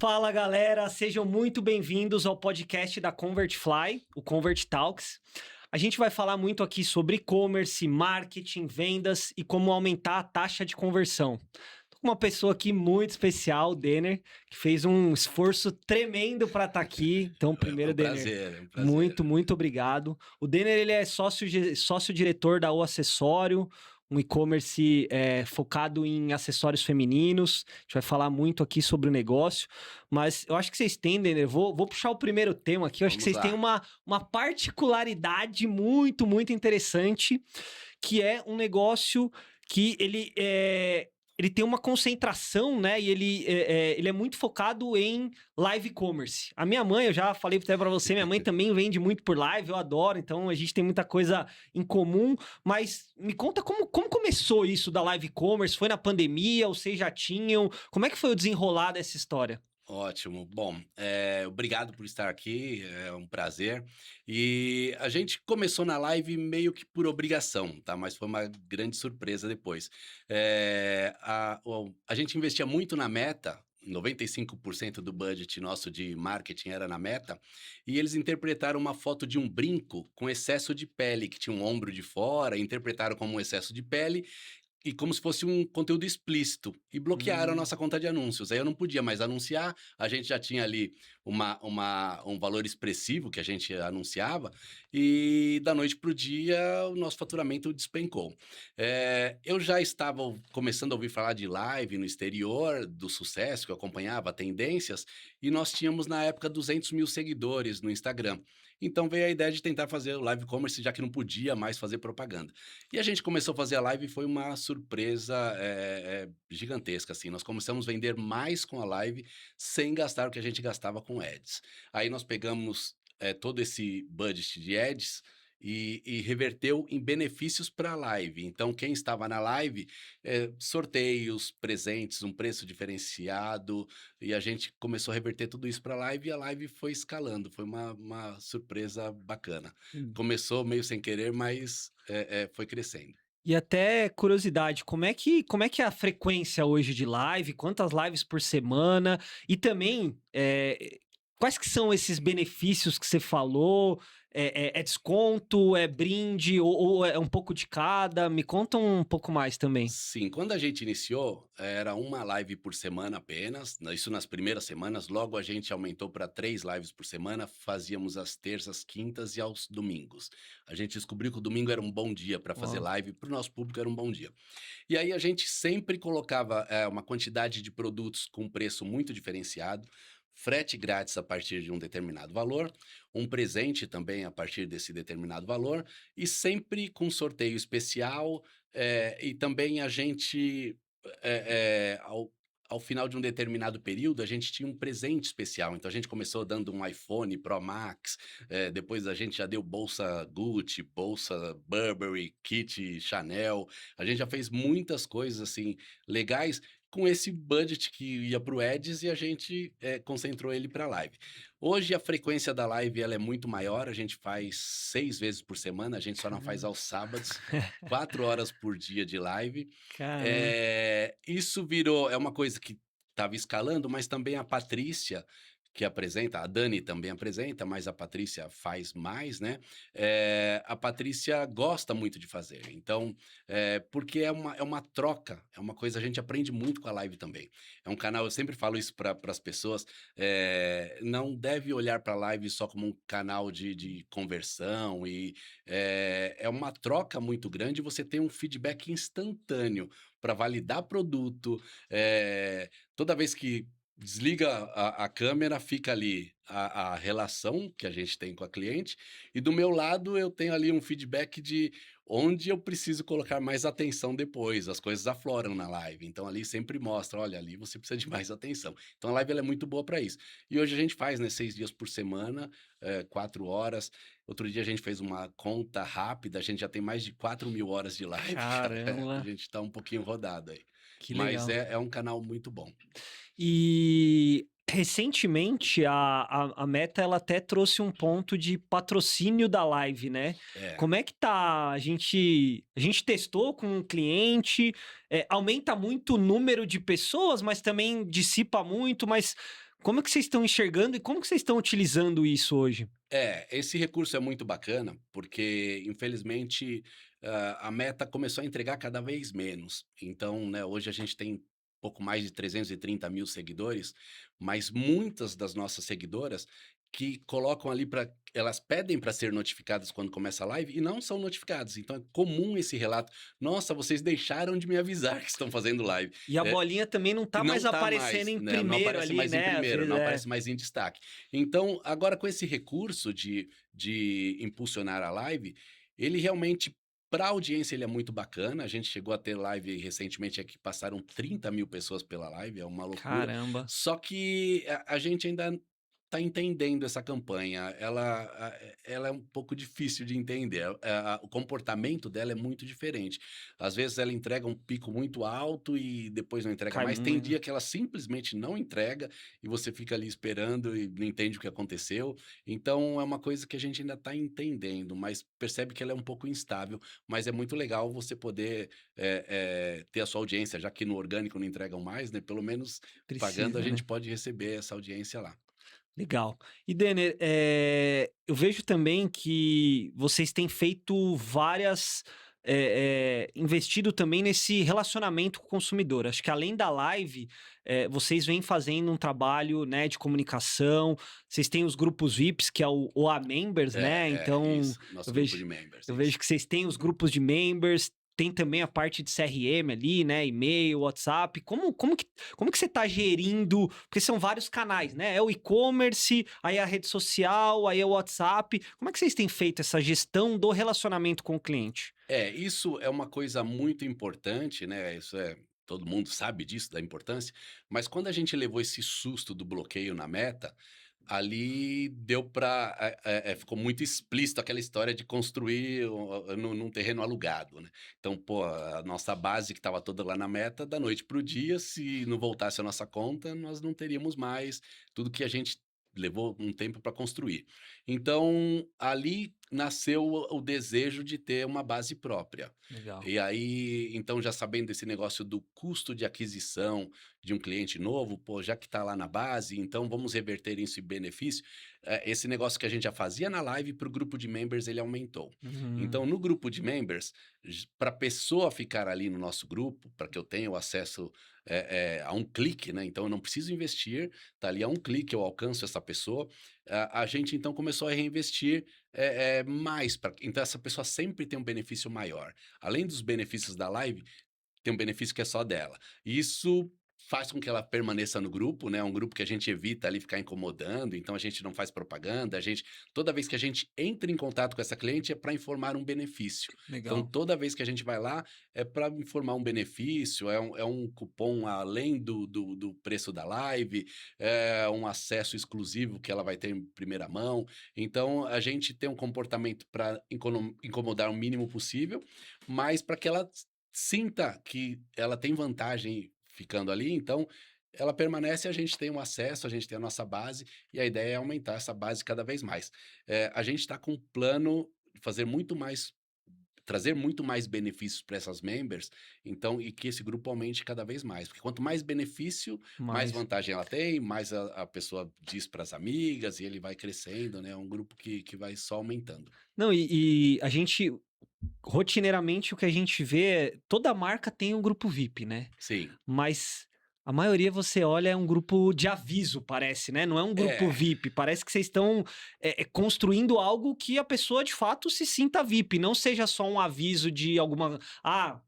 Fala galera, sejam muito bem-vindos ao podcast da Convertfly, o Convert Talks. A gente vai falar muito aqui sobre e-commerce, marketing, vendas e como aumentar a taxa de conversão. Tô com uma pessoa aqui muito especial, o Denner, que fez um esforço tremendo para estar aqui. Então, primeiro, É um prazer. muito obrigado. O Denner, ele é sócio-diretor da O Acessório, um e-commerce focado em acessórios femininos. A gente vai falar muito aqui sobre o negócio, mas eu acho que vocês têm, Denner, vou puxar o primeiro tema aqui. Eu acho que vocês têm uma particularidade muito interessante, que é um negócio que ele tem uma concentração, né? E ele é muito focado em live commerce. A minha mãe, eu já falei até pra você, minha mãe também vende muito por live, eu adoro, então a gente tem muita coisa em comum. Mas me conta como começou isso da live commerce? Foi na pandemia ou vocês já tinham? Como é que foi o desenrolar dessa história? Ótimo. Bom, obrigado por estar aqui, é um prazer. E a gente começou na live meio que por obrigação, tá? Mas foi uma grande surpresa depois. A gente investia muito na Meta, 95% do budget nosso de marketing era na Meta, e eles interpretaram uma foto de um brinco com excesso de pele, que tinha um ombro de fora, interpretaram como um excesso de pele, e como se fosse um conteúdo explícito, e bloquearam a Hum. nossa conta de anúncios. Aí eu não podia mais anunciar, a gente já tinha ali um valor expressivo que a gente anunciava, e da noite para o dia o nosso faturamento despencou. Eu já estava começando a ouvir falar de live no exterior, do sucesso, que eu acompanhava, tendências, e nós tínhamos na época 200 mil seguidores no Instagram. Então veio a ideia de tentar fazer o live commerce, já que não podia mais fazer propaganda. E a gente começou a fazer a live e foi uma surpresa gigantesca, assim. Nós começamos a vender mais com a live sem gastar o que a gente gastava com ads. Aí nós pegamos todo esse budget de ads e reverteu em benefícios para a live. Então, quem estava na live, sorteios, presentes, um preço diferenciado, e a gente começou a reverter tudo isso para a live e a live foi escalando. Foi uma surpresa bacana. Hum. Começou meio sem querer, mas foi crescendo. E até curiosidade, como é que é a frequência hoje de live? Quantas lives por semana? E também, quais que são esses benefícios que você falou? É desconto, é brinde ou é um pouco de cada? Me conta um pouco mais também. Sim, quando a gente iniciou, era uma live por semana apenas, isso nas primeiras semanas, logo a gente aumentou para 3 lives por semana, fazíamos às terças, quintas e aos domingos. A gente descobriu que o domingo era um bom dia para fazer Ó. live, para o nosso público era um bom dia. E aí a gente sempre colocava uma quantidade de produtos com preço muito diferenciado, frete grátis a partir de um determinado valor, um presente também a partir desse determinado valor, e sempre com sorteio especial, e também a gente, eh eh, ao ao final de um determinado período, a gente tinha um presente especial. Então a gente começou dando um iPhone Pro Max, depois a gente já deu bolsa Gucci, bolsa Burberry, kit Chanel. A gente já fez muitas coisas, assim, legais com esse budget que ia para o Ads e a gente, concentrou ele para live. Hoje a frequência da live ela é muito maior, a gente faz 6 vezes por semana, a gente só não faz Caramba. aos sábados, 4 horas por dia de live. Caramba. Isso virou uma coisa que estava escalando, mas também a Patrícia, que apresenta, a Dani também apresenta, mas a Patrícia faz mais, né, a Patrícia gosta muito de fazer, então, porque é uma troca, é uma coisa a gente aprende muito com a live também. É um canal eu sempre falo isso para as pessoas, não deve olhar para a live só como um canal de conversão é uma troca muito grande, você tem um feedback instantâneo para validar produto, toda vez que desliga a câmera, fica ali a relação que a gente tem com a cliente, e do meu lado eu tenho ali um feedback de onde eu preciso colocar mais atenção depois, as coisas afloram na live, então ali sempre mostra: "Olha, ali você precisa de mais atenção". Então a live ela é muito boa para isso. E hoje a gente faz, né, 6 dias por semana, 4 horas. Outro dia a gente fez uma conta rápida, a gente já tem mais de 4.000 horas de live, cara, a Caramba, gente tá um pouquinho rodado aí. que Mas legal. é um canal muito bom. E recentemente a Meta ela até trouxe um ponto de patrocínio da live, né? É. Como é que tá? A gente testou com um cliente, aumenta muito o número de pessoas, mas também dissipa muito, mas Como é que vocês estão enxergando e como que vocês estão utilizando isso hoje? Esse recurso é muito bacana, porque infelizmente, a Meta começou a entregar cada vez menos. Então, né, hoje a gente tem pouco mais de 330.000 seguidores, mas muitas das nossas seguidoras que colocam ali para elas pedem para ser notificadas quando começa a live e não são notificadas. Então é comum esse relato: "Nossa, vocês deixaram de me avisar que estão fazendo live". E a Eh, bolinha também não e tá não mais tá aparecendo mais, em né, não primeiro aparece ali, mais em né? Às primeiro, vezes não é. aparece mais em destaque. Então, agora com esse recurso de impulsionar a live, ele realmente para a audiência ele é muito bacana, a gente chegou a ter live recentemente aqui, passaram 30.000 pessoas pela live, é uma loucura, Caramba. só que a gente ainda tá entendendo essa campanha, ela é um pouco difícil de entender, o comportamento dela é muito diferente. Às vezes ela entrega um pico muito alto e depois não entrega Cai mais. Tem muito. dia que ela simplesmente não entrega e você fica ali esperando e não entende o que aconteceu. Então é uma coisa que a gente ainda está entendendo, mas percebe que ela é um pouco instável. Mas é muito legal você poder ter a sua audiência, já que no orgânico não entregam mais, né? Pelo menos pagando a Precisa, né? gente pode receber essa audiência lá. Legal. E Denner, eu vejo também que vocês têm feito várias, investido também nesse relacionamento com o consumidor. Acho que além da live, vocês vêm fazendo um trabalho, né, de comunicação. Vocês têm os grupos VIPs, que é o OA Members, né? Então, Isso. Nosso eu grupo vejo, de members, eu isso. vejo que vocês têm os grupos de members. Tem também a parte de CRM ali, né? E-mail, WhatsApp. Como que você está gerindo? Porque são vários canais, né? É o e-commerce, aí é a rede social, aí é o WhatsApp. Como é que vocês têm feito essa gestão do relacionamento com o cliente? Isso é uma coisa muito importante, né, isso todo mundo sabe disso, da importância, mas quando a gente levou esse susto do bloqueio na Meta, ali deu para ficou muito explícito aquela história de construir num terreno alugado, né. Então, pô, a nossa base que estava toda lá na Meta, da noite para o dia, se não voltasse a nossa conta, nós não teríamos mais tudo que a gente levou um tempo para construir. Então, ali nasceu o desejo de ter uma base própria. Legal. E aí, então, já sabendo desse negócio do custo de aquisição de um cliente novo, pô, já que está lá na base, então vamos reverter isso em benefício. Esse negócio que a gente já fazia na live para o grupo de members, ele aumentou. Então, Hum, no grupo de members, para a pessoa ficar ali no nosso grupo, para que eu tenha o acesso a um clique, né? Então, eu não preciso investir, tá ali a um clique, eu alcanço essa pessoa. A gente então começou a reinvestir mais, então essa pessoa sempre tem um benefício maior. Além dos benefícios da live, tem um benefício que é só dela. Isso faz com que ela permaneça no grupo, né, é um grupo que a gente evita ali ficar incomodando, então a gente não faz propaganda, a gente toda vez que a gente entra em contato com essa cliente é para informar um benefício. Então legal. toda vez que a gente vai lá, é para informar um benefício, é um cupom além do preço da live, é um acesso exclusivo que ela vai ter em primeira mão. Então a gente tem um comportamento para incomodar o mínimo possível, mas para que ela sinta que ela tem vantagem ficando ali, então ela permanece, a gente tem um acesso, a gente tem a nossa base, e a ideia é aumentar essa base cada vez mais. A gente está com um plano de fazer muito mais, trazer muito mais benefícios para essas members, então, e que esse grupo aumente cada vez mais, porque quanto mais benefício, mais Mas vantagem ela tem, mais a pessoa diz para as amigas, e ele vai crescendo, né? É um grupo que vai só aumentando. não, e a gente rotineiramente o que a gente vê é toda marca tem um grupo VIP, né? Sim. Mas a maioria você olha é um grupo de aviso, parece, né? Não é um grupo É. VIP. Parece que vocês estão construindo algo que a pessoa de fato se sinta VIP, não seja só um aviso de alguma. Ah,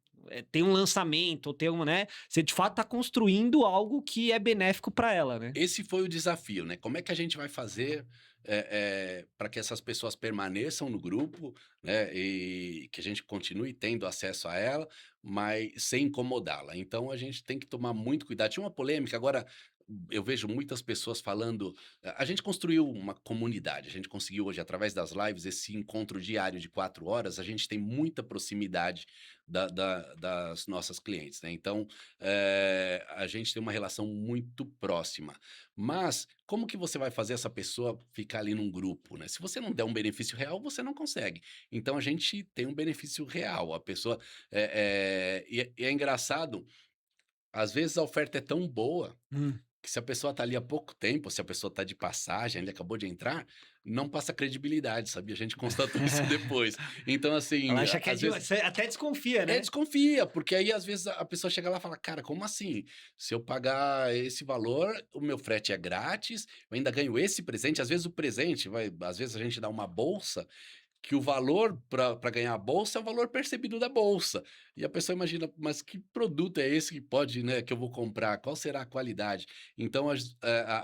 tem um lançamento, ou tem uma, né? Você de fato está construindo algo que é benéfico para ela, né? Esse foi o desafio, né? Como é que a gente vai fazer para que essas pessoas permaneçam no grupo, né? E que a gente continue tendo acesso a ela, mas sem incomodá-la. Então a gente tem que tomar muito cuidado. Tinha uma polêmica, agora eu vejo muitas pessoas falando. A gente construiu uma comunidade, a gente conseguiu hoje, através das lives, esse encontro diário de 4 horas, a gente tem muita proximidade das nossas clientes, né? Então, a gente tem uma relação muito próxima. Mas como que você vai fazer essa pessoa ficar ali num grupo, né? Se você não der um benefício real, você não consegue. Então a gente tem um benefício real. A pessoa e é engraçado, às vezes a oferta é tão boa Hum. que se a pessoa tá ali há pouco tempo, se a pessoa tá de passagem, ele acabou de entrar, não passa credibilidade, sabe? A gente constatou isso depois. Então, Ela assim, acha que é às de... vezes Você até desconfia, né? desconfia, porque aí às vezes a pessoa chega lá e fala: "Cara, como assim? Se eu pagar esse valor, o meu frete é grátis, eu ainda ganho esse presente", às vezes o presente vai às vezes a gente dá uma bolsa, que o valor para ganhar a bolsa é o valor percebido da bolsa. E a pessoa imagina: "Mas que produto é esse que pode, né, que eu vou comprar? Qual será a qualidade?". Então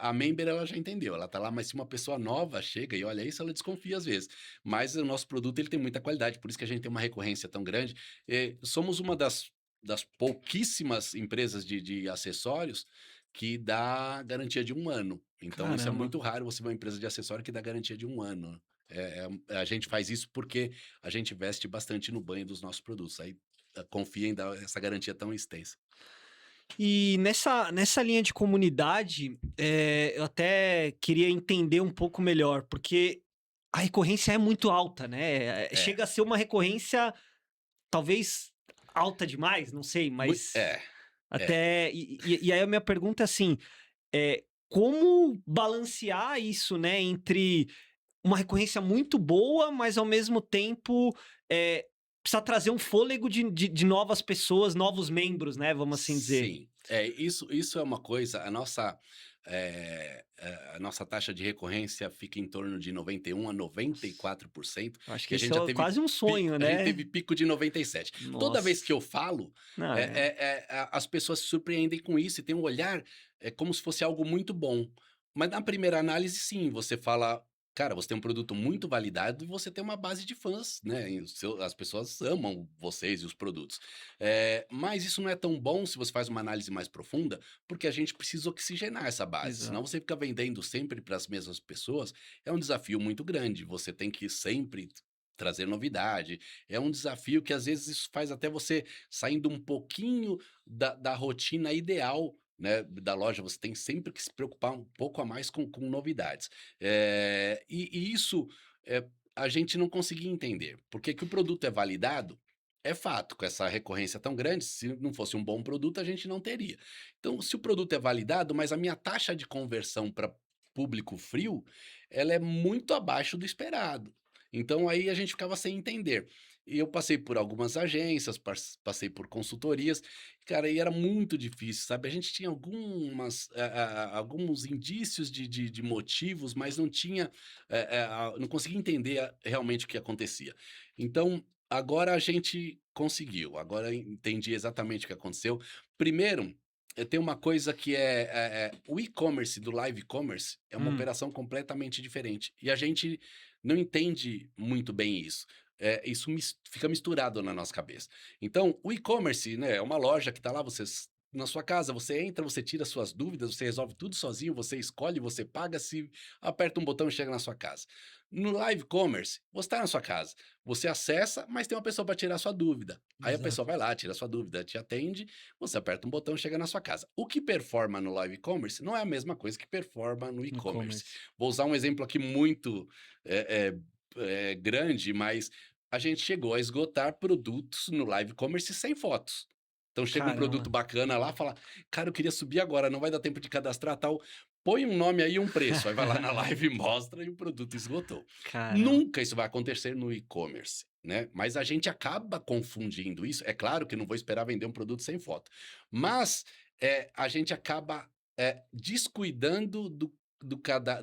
a member ela já entendeu, ela tá lá, mas se uma pessoa nova chega e olha isso, ela desconfia às vezes. Mas o nosso produto ele tem muita qualidade, por isso que a gente tem uma recorrência tão grande. Somos uma das pouquíssimas empresas de acessórios que dá garantia de 1 ano. Então isso é Caramba. muito raro, você ver uma empresa de acessório que dá garantia de 1 ano. A gente faz isso porque a gente investe bastante no banho dos nossos produtos, aí, confia em dar essa garantia tão extensa. E nessa linha de comunidade, eu até queria entender um pouco melhor, porque a recorrência é muito alta, né? É, Chega a ser uma recorrência talvez alta demais, não sei, mui mas é. até e aí a minha pergunta é assim, como balancear isso, né, entre uma recorrência muito boa, mas ao mesmo tempo, precisa trazer um fôlego de novas pessoas, novos membros, né, vamos assim dizer. Sim, isso é uma coisa, a nossa taxa de recorrência fica em torno de 91 a 94%, Eu acho e que a isso gente já é teve quase um sonho, né. pico de 97. Toda vez que Nossa. eu falo, Não, é as pessoas se surpreendem com isso e têm um olhar, como se fosse algo muito bom. Mas na primeira análise sim, você fala: "Cara, você tem um produto muito validado e você tem uma base de fãs, né, e as pessoas amam vocês e os produtos". Mas isso não é tão bom se você faz uma análise mais profunda, porque a gente precisa oxigenar essa base, senão exato. você fica vendendo sempre para as mesmas pessoas, é um desafio muito grande, você tem que sempre trazer novidade, é um desafio que às vezes isso faz até você saindo um pouquinho da rotina ideal, né, da loja, você tem sempre que se preocupar um pouco a mais com novidades. E isso, a gente não conseguia entender, porque que o produto é validado é fato, com essa recorrência tão grande, se não fosse um bom produto, a gente não teria. Então, se o produto é validado, mas a minha taxa de conversão para público frio, ela é muito abaixo do esperado. Então, aí a gente ficava sem entender. E eu passei por algumas agências, passei por consultorias, cara, e era muito difícil, sabe? A gente tinha alguns indícios de motivos, mas não tinha, não conseguia entender realmente o que acontecia. Então, agora a gente conseguiu, agora eu entendi exatamente o que aconteceu. Primeiro, tem uma coisa que o e-commerce do live commerce é uma Hum, operação completamente diferente, e a gente não entende muito bem isso. Isso fica misturado na nossa cabeça. Então, o e-commerce, né, é uma loja que está lá, na sua casa, você entra, você tira suas dúvidas, você resolve tudo sozinho, você escolhe, você paga, se aperta um botão e chega na sua casa. No live commerce, você está na sua casa, você acessa, mas tem uma pessoa para tirar sua dúvida. Aí a pessoa exato. vai lá, tira sua dúvida, te atende, você aperta um botão e chega na sua casa. O que performa no live commerce não é a mesma coisa que performa no No e-commerce. e-commerce. Vou usar um exemplo aqui muito grande, mas a gente chegou a esgotar produtos no live commerce sem fotos. Então chega um produto Caramba, bacana lá, fala: "Cara, eu queria subir agora, não vai dar tempo de cadastrar, tal. Põe um nome aí e um preço". Aí vai lá na live e mostra e o produto esgotou. caramba. Nunca isso vai acontecer no e-commerce, né, mas a gente acaba confundindo isso. É claro que eu não vou esperar vender um produto sem foto, mas, a gente acaba, descuidando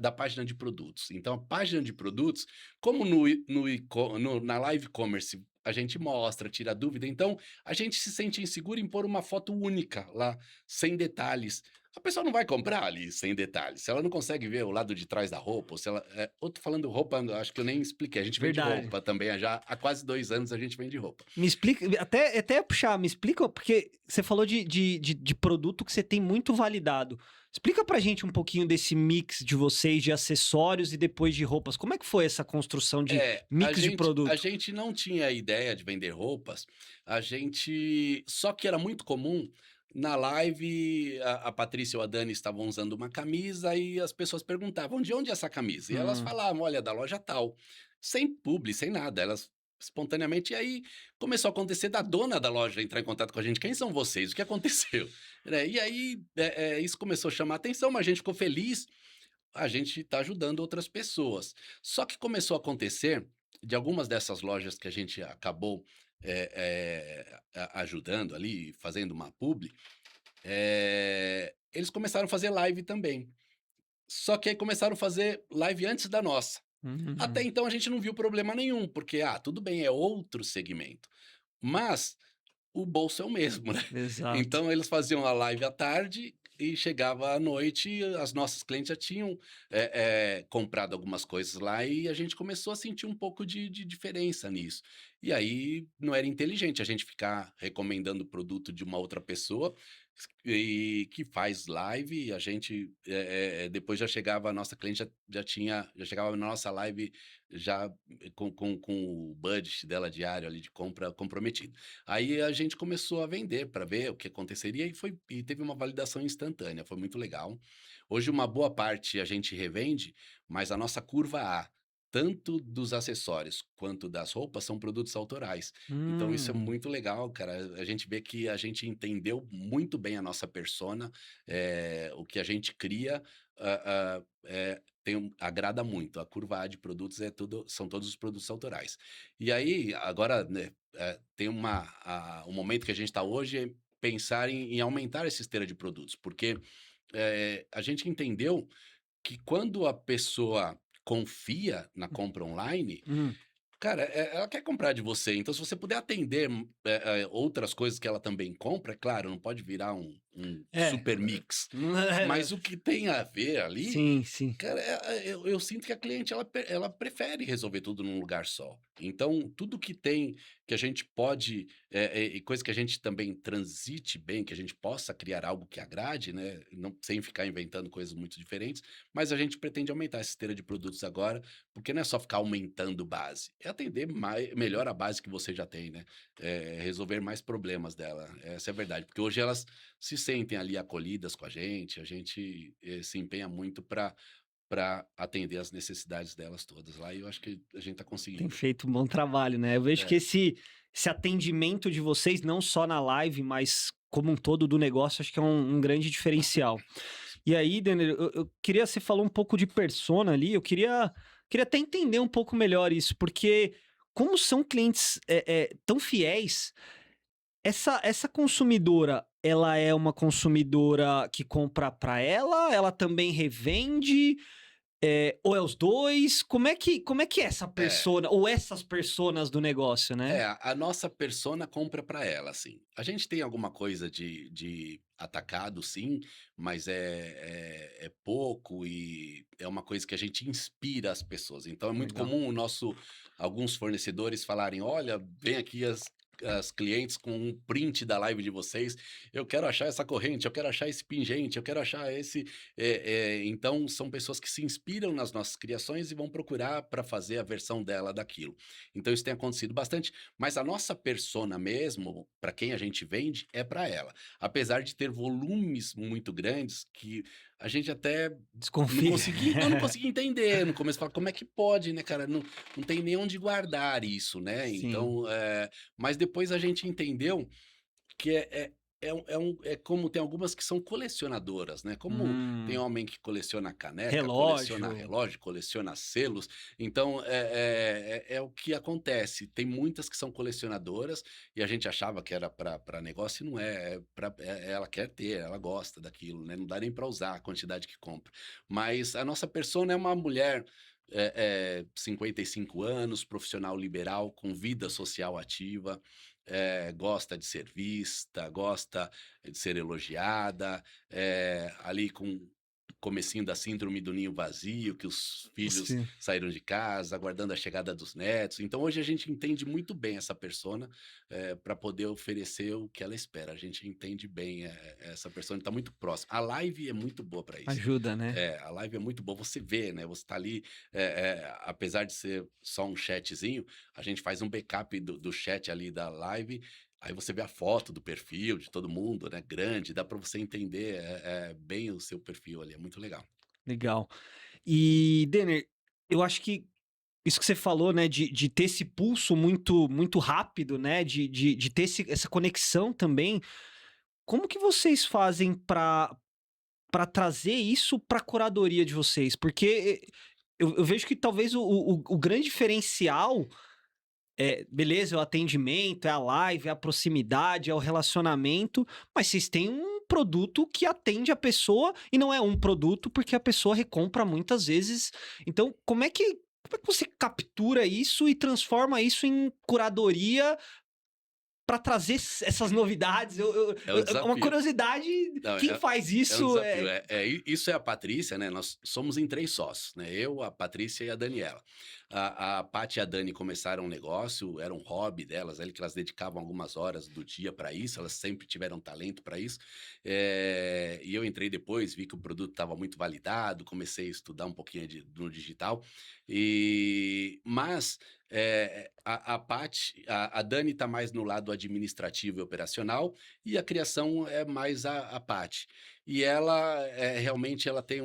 da página de produtos. Então a página de produtos, como no e no e-co no na live commerce a gente mostra, tira dúvida, então a gente se sente inseguro em pôr uma foto única lá, sem detalhes. A pessoa não vai comprar ali sem detalhes, se ela não consegue ver o lado de trás da roupa, ou se ela ou tô falando roupa, acho que eu nem expliquei, a gente vende Verdade. roupa também, já há quase 2 anos a gente vende roupa. Me explica, até ia puxar, me explica, porque você falou de produto que você tem muito validado. Explica pra gente um pouquinho desse mix de vocês, de acessórios e depois de roupas. Como é que foi essa construção de A mix de gente a produto? gente não tinha a ideia de vender roupas, a gente só que era muito comum, na live, a Patrícia ou a Dani estavam usando uma camisa e as pessoas perguntavam: "De onde é essa camisa?" E elas Hum, falavam: "Olha, da loja tal", sem publi, sem nada, elas espontaneamente. E aí começou a acontecer da dona da loja entrar em contato com a gente: "Quem são vocês? O que aconteceu?", né. E aí, isso começou a chamar a atenção, mas a gente ficou feliz, a gente está ajudando outras pessoas. Só que começou a acontecer de algumas dessas lojas que a gente acabou, ajudando ali, fazendo uma publi, eles começaram a fazer live também. Só que aí começaram a fazer live antes da nossa. Até Hum, então a gente não viu problema nenhum, porque, tudo bem, é outro segmento, mas o bolso é o mesmo, né. exato. Então eles faziam a live à tarde e chegava à noite, as nossas clientes já tinham, comprado algumas coisas lá e a gente começou a sentir um pouco de diferença nisso. E aí não era inteligente a gente ficar recomendando o produto de uma outra pessoa, e que faz live e a gente, depois já chegava a nossa cliente já chegava na nossa live já com o budget dela diário ali de compra comprometido. Aí a gente começou a vender para ver o que aconteceria e teve uma validação instantânea, foi muito legal. Hoje uma boa parte a gente revende, mas a nossa curva A, tanto dos acessórios quanto das roupas, são produtos autorais. Então isso é Hum, muito legal, cara. A gente vê que a gente entendeu muito bem a nossa persona, o que a gente cria, agrada muito. A curva A de produtos são todos os produtos autorais. E aí, agora, né, tem o momento que a gente está hoje é pensar em aumentar essa esteira de produtos, porque, a gente entendeu que quando a pessoa confia na compra online, hum. cara, ela quer comprar de você, então se você puder atender, outras coisas que ela também compra, é claro, não pode virar um É. super mix, mas o que tem a ver ali, Sim, sim. cara, eu sinto que a cliente ela prefere resolver tudo num lugar só. Então, tudo que tem, que a gente pode, e coisa que a gente também transite bem, que a gente possa criar algo que agrade, né, não sem ficar inventando coisas muito diferentes, mas a gente pretende aumentar essa esteira de produtos agora, porque não é só ficar aumentando base, é atender melhor a base que você já tem, né, resolver mais problemas dela, essa é a verdade. Porque hoje elas se sentem ali acolhidas com a gente, se empenha muito para atender as necessidades delas todas lá, e eu acho que a gente está Tem conseguindo. feito um bom trabalho, né. Eu vejo que É, esse atendimento de vocês, não só na live, mas como um todo do negócio, acho que é um grande diferencial. E aí, Denner, eu queria você falou um pouco de persona ali, eu queria até entender um pouco melhor isso, porque como são clientes, tão fiéis, essa consumidora, ela é uma consumidora que compra para ela, ela também revende, ou é os 2? Como é que é essa é. persona ou essas personas do negócio, né? A nossa persona compra para ela, assim. A gente tem alguma coisa de atacado, sim, mas é pouco e é uma coisa que a gente inspira as pessoas. Então é muito Legal. comum alguns fornecedores falarem: "Olha, vem aqui as clientes com um print da live de vocês, eu quero achar essa corrente, eu quero achar esse pingente, eu quero achar esse", então são pessoas que se inspiram nas nossas criações e vão procurar para fazer a versão dela daquilo. Então isso tem acontecido bastante, mas a nossa persona mesmo, para quem a gente vende, é para ela. Apesar de ter volumes muito grandes que a gente até Desconfia. não consegui entender no começo, falar: "Como é que pode, né, cara? Não tem nem onde guardar isso, né?". Sim. Então, mas depois a gente entendeu que é como tem algumas que são colecionadoras, né, como tem Hum. homem que coleciona caneca, coleciona Relógio. relógio, coleciona selos, então é o que acontece, tem muitas que são colecionadoras, e a gente achava que era para negócio e não é, ela quer ter, ela gosta daquilo, né, não dá nem para usar a quantidade que compra. Mas a nossa persona é uma mulher, 55 anos, profissional liberal, com vida social ativa, gosta de ser vista, gosta de ser elogiada, ali com comecinho da síndrome do ninho vazio, que os filhos Sim. saíram de casa, aguardando a chegada dos netos. Então hoje a gente entende muito bem essa persona, para poder oferecer o que ela espera. A gente entende bem, essa persona, está muito próxima. A live é muito boa para isso. Ajuda, né? A live é muito boa, você vê, né, você tá ali, apesar de ser só um chatzinho, a gente faz um backup do chat ali da live, aí você vê a foto do perfil de todo mundo, né, grande, dá para você entender, bem o seu perfil ali, é muito legal. Legal. E, Denner, eu acho que isso que você falou, né, de ter esse pulso muito rápido, né, de ter essa conexão também. Como que vocês fazem para trazer isso para a curadoria de vocês? Porque eu vejo que talvez o grande diferencial é, beleza, é o atendimento, é a live, é a proximidade, é o relacionamento, mas vocês têm um produto que atende a pessoa e não é um produto porque a pessoa recompra muitas vezes. Então, como é que você captura isso e transforma isso em curadoria para trazer essas novidades? É o É uma desafio. curiosidade, Não, quem faz é um isso desafio. Isso é a Patrícia, né? Nós somos em 3 sócios, né? Eu, a Patrícia e a Daniela. A Paty e a Dani começaram um negócio, era um hobby delas, ali que elas dedicavam algumas horas do dia para isso, elas sempre tiveram talento para isso. E eu entrei depois, vi que o produto estava muito validado, comecei a estudar um pouquinho no digital. Mas a Paty, a Dani está mais no lado administrativo e operacional, e a criação é mais a Paty. E ela, realmente ela tem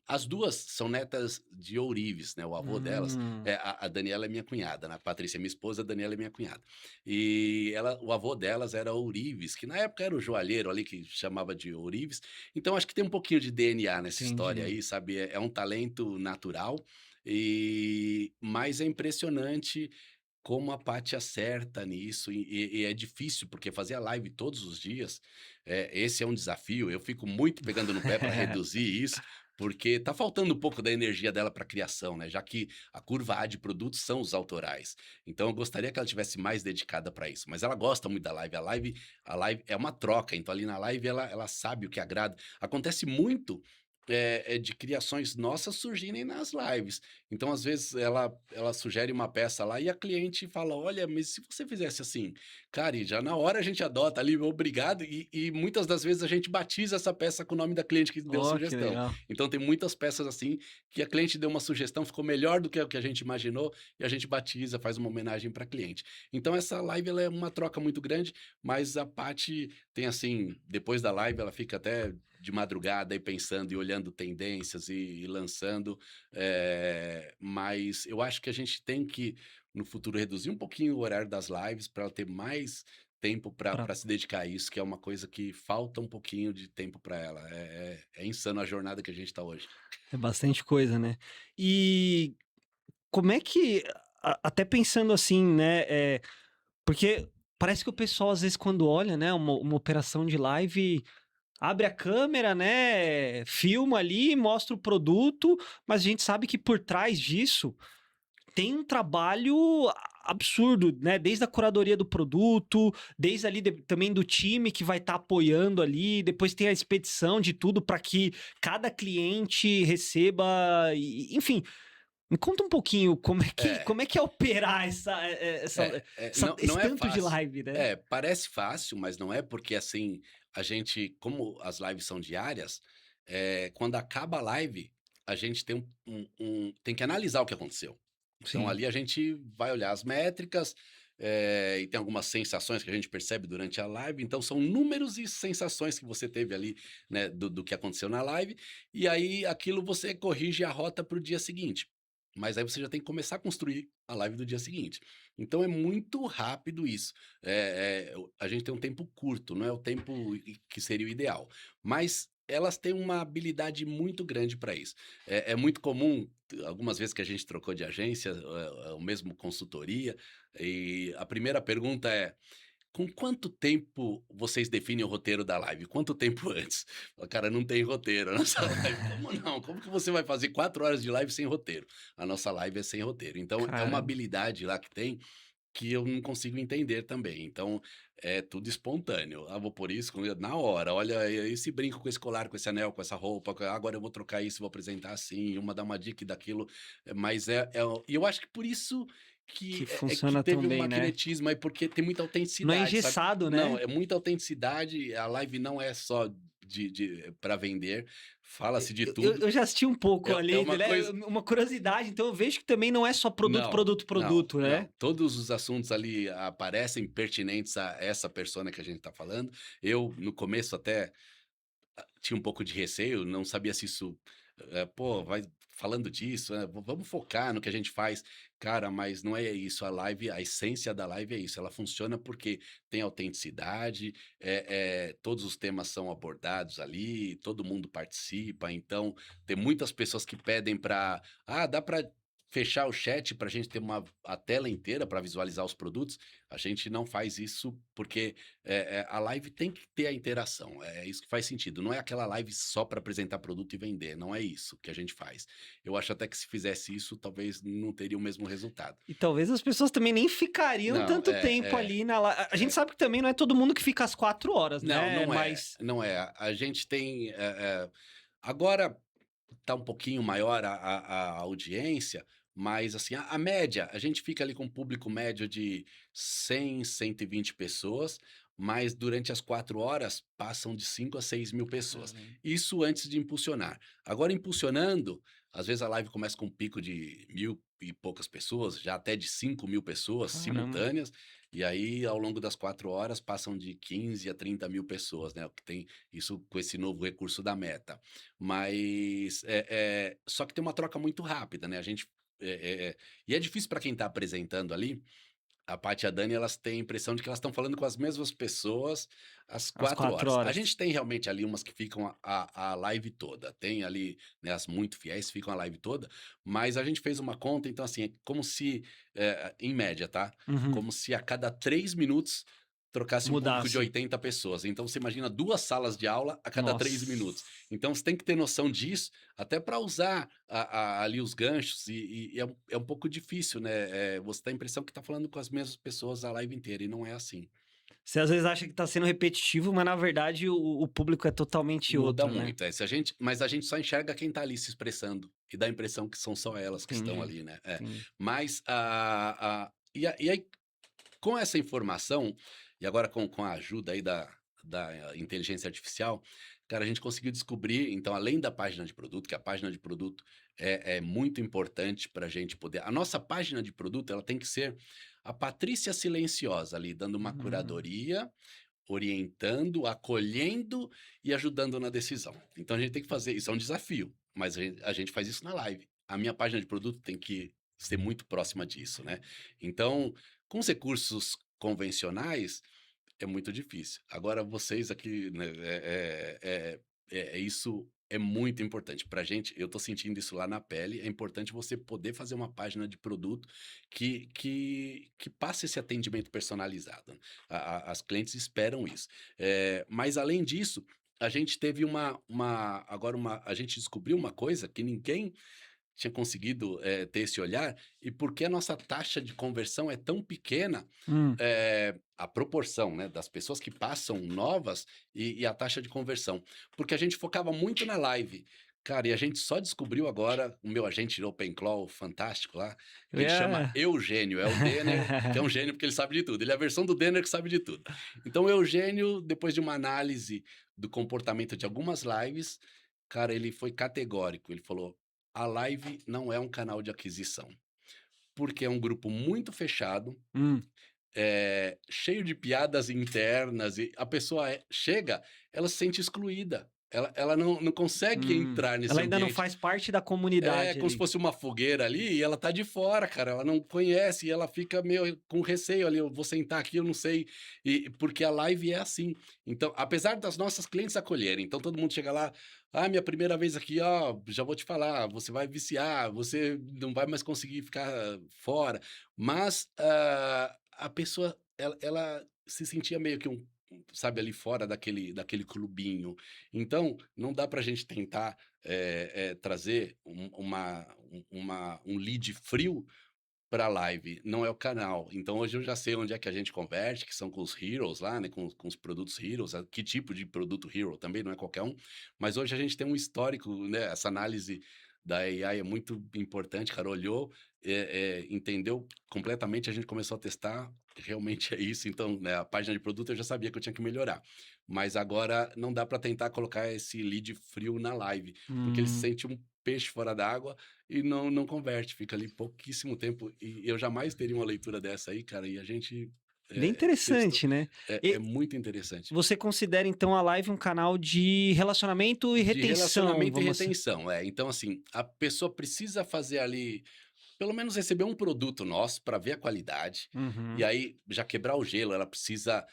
as 2 são netas de ourives, né, o avô delas, Hum, a Daniela é minha cunhada, né, a Patrícia é minha esposa, a Daniela é minha cunhada. E o avô delas era ourives, que na época era o joalheiro ali que chamava de ourives, então acho que tem um pouquinho de DNA nessa história entendi. aí, sabe, é um talento natural, mas é impressionante como a Paty acerta nisso e é difícil, porque fazer a live todos os dias, esse é um desafio, eu fico muito pegando no pé para reduzir isso, porque tá faltando um pouco da energia dela para criação, né, já que a curva A de produtos são os autorais. Então eu gostaria que ela tivesse mais dedicada para isso, mas ela gosta muito da live, a live é uma troca, então ali na live ela sabe o que agrada. Acontece muito, de criações nossas surgirem nas lives. Então, às vezes, ela sugere uma peça lá e a cliente fala: "Olha, mas se você fizesse assim?" Cara, e já na hora a gente adota ali, obrigado, e muitas das vezes a gente batiza essa peça com o nome da cliente que deu a Ó, que sugestão. legal. Então tem muitas peças assim, que a cliente deu uma sugestão, ficou melhor do que o que a gente imaginou, e a gente batiza, faz uma homenagem para a cliente. Então essa live ela é uma troca muito grande, mas a Paty tem assim, depois da live ela fica até de madrugada aí pensando e olhando tendências e lançando, mas eu acho que a gente tem que, no futuro, reduzir um pouquinho o horário das lives para ela ter mais tempo Pra para se dedicar a isso, que é uma coisa que falta um pouquinho de tempo para ela. É insano a jornada que a gente está hoje. É bastante coisa, né. E como é que até pensando assim, né, porque parece que o pessoal às vezes quando olha, né, uma operação de live, abre a câmera, né, filma ali, mostra o produto, mas a gente sabe que por trás disso tem um trabalho absurdo, né, desde a curadoria do produto, desde ali também do time que vai estar apoiando ali, depois tem a expedição de tudo para que cada cliente receba, enfim, me conta um pouquinho É, como é que é operar não esse é tanto de fácil. live, né? Parece fácil, mas não é, porque assim, a gente, como as lives são diárias, quando acaba a live, a gente tem que analisar o que aconteceu. Então Sim. ali a gente vai olhar as métricas, e tem algumas sensações que a gente percebe durante a live, então são números e sensações que você teve ali, né, do que aconteceu na live, e aí aquilo você corrige a rota para o dia seguinte. Mas aí você já tem que começar a construir a live do dia seguinte. Então é muito rápido isso. A gente tem um tempo curto, não é o tempo que seria o ideal. Mas elas têm uma habilidade muito grande para isso. É muito comum, algumas vezes que a gente trocou de agência, ou mesmo consultoria, e a primeira pergunta é: com quanto tempo vocês definem o roteiro da live? Quanto tempo antes? Fala: "Cara, não tem roteiro a nossa live". "Como não? Como que você vai fazer 4 horas de live sem roteiro?". A nossa live é sem roteiro. Então é uma Caramba. habilidade lá que tem, que eu não consigo entender também. Então, é tudo espontâneo. "Ah, vou pôr isso", na hora. "Olha, esse brinco com esse colar, com esse anel, com essa roupa, agora eu vou trocar isso, vou apresentar assim", uma dá uma dica e daquilo, mas e eu acho que por isso Que que funciona tão teve um bem, né? magnetismo aí, porque tem muita Não é autenticidade, sabe. engessado, Não, né? é muita autenticidade, a live não é só pra vender, fala-se de tudo. Eu já assisti um pouco É ali, uma né? coisa. Uma curiosidade, então eu vejo que também não é só produto, Não, produto, não, produto, né? não. Todos os assuntos ali aparecem pertinentes a essa persona que a gente tá falando. Eu, no começo, até tinha um pouco de receio, não sabia se isso Pô, vai falando disso, vamos focar no que a gente faz. Cara, mas não é isso. A live, a essência da live é isso. Ela funciona porque tem autenticidade, todos os temas são abordados ali, todo mundo participa. Então, tem muitas pessoas que pedem para, dá para fechar o chat para a gente ter a tela inteira para visualizar os produtos. A gente não faz isso porque a live tem que ter a interação. É isso que faz sentido. Não é aquela live só para apresentar produto e vender. Não é isso que a gente faz. Eu acho até que se fizesse isso, talvez não teria o mesmo resultado. E talvez as pessoas também nem ficariam Não, tanto tempo ali na A gente é. sabe que também não é todo mundo que fica às 4 horas, Não, né? não é. Mas Não é. A gente tem. Agora tá um pouquinho maior a audiência, mas assim, a média, a gente fica ali com um público médio de 100, 120 pessoas, mas durante as 4 horas passam de 5 a 6 mil pessoas. caramba, Isso antes de impulsionar. Agora impulsionando, às vezes a live começa com um pico de 1.000 e poucas pessoas, já até de 5 mil pessoas caramba. simultâneas, e aí ao longo das 4 horas passam de 15 a 30 mil pessoas, né? O que tem isso com esse novo recurso da Meta. Mas, só que tem uma troca muito rápida, né, a gente, e é difícil para quem está apresentando ali, a Paty e a Dani, elas têm a impressão de que elas estão falando com as mesmas pessoas às Às 4 4 horas. A horas. gente tem realmente ali umas que ficam a live toda, tem ali, né, as muito fiéis ficam a live toda, mas a gente fez uma conta, então assim, é como se, em média, tá, Uhum. como se a cada 3 minutos trocasse um público de Mudasse. 80 pessoas. Então você imagina 2 salas de aula a cada 3 minutos. Nossa. Então você tem que ter noção disso, até para usar ali os ganchos e é um pouco difícil, né, você dá a impressão que tá falando com as mesmas pessoas a live inteira e não é assim. Você às vezes acha que tá sendo repetitivo, mas na verdade o público é totalmente Muda outro, né? muito, se a gente mas a gente só enxerga quem tá ali se expressando, e dá a impressão que são só elas que estão Entendi, ali, né. entendi. Mas e aí com essa informação, e agora com a ajuda aí da inteligência artificial, cara, a gente conseguiu descobrir, então, além da página de produto, que a página de produto é muito importante para a gente poder. A nossa página de produto, ela tem que ser a Patrícia silenciosa ali, dando uma Hum. curadoria, orientando, acolhendo e ajudando na decisão. Então a gente tem que fazer, isso é um desafio, mas a gente faz isso na live. A minha página de produto tem que ser muito próxima disso, né? Então, com os recursos convencionais, é muito difícil. Agora, vocês aqui, né, isso é muito importante. Pra gente, eu tô sentindo isso lá na pele, é importante você poder fazer uma página de produto que passe esse atendimento personalizado. As clientes esperam isso. Mas além disso, a gente teve a gente descobriu uma coisa que ninguém tinha conseguido, ter esse olhar, e porque a nossa taxa de conversão é tão pequena, Hum. a proporção, né, das pessoas que passam novas e a taxa de conversão. Porque a gente focava muito na live. Cara, e a gente só descobriu agora, o meu agente OpenClaw fantástico lá, Eu que ele chama ia Eugênio, é o Denner, que é um gênio porque ele sabe de tudo, ele é a versão do Denner que sabe de tudo. Então o Eugênio, depois de uma análise do comportamento de algumas lives, cara, ele foi categórico, ele falou: "A live não é um canal de aquisição, porque é um grupo muito fechado, Hum. cheio de piadas internas e a pessoa chega, ela se sente excluída, ela não consegue entrar nesse Ela ainda não ambiente. faz parte da É comunidade como se ali. fosse uma fogueira ali e ela tá de fora, cara, ela não conhece e ela fica meio com receio ali, eu vou sentar aqui, eu não sei, e porque a live é assim. Então, apesar das nossas clientes acolherem, então todo mundo chega lá: "Ah, minha primeira vez aqui, ó, já vou te falar, você vai viciar, você não vai mais conseguir ficar fora", mas, a pessoa ela se sentia meio que sabe, ali fora daquele clubinho. Então, não dá pra gente tentar trazer um lead frio para a live, não é o canal. Então hoje eu já sei onde é que a gente converte, que são com os heroes lá, né, com os produtos heroes, que tipo de produto hero, também não é qualquer um, mas hoje a gente tem um histórico, né, essa análise da AI é muito importante, cara, olhou, entendeu completamente, a gente começou a testar, realmente é isso, então, né, a página de produto eu já sabia que eu tinha que melhorar, mas agora não dá para tentar colocar esse lead frio na live, porque ele se Hum. sente um peixe fora d'água e não converte, fica ali pouquíssimo tempo. E eu jamais teria uma leitura dessa aí, cara, e a gente Bem Texto interessante, né? é E muito interessante. você considera, então, a live um canal de relacionamento e De retenção, relacionamento e vamos assim. retenção, então assim, a pessoa precisa fazer ali pelo menos receber um produto nosso para ver a qualidade, e Uhum. aí já quebrar o gelo, ela precisa,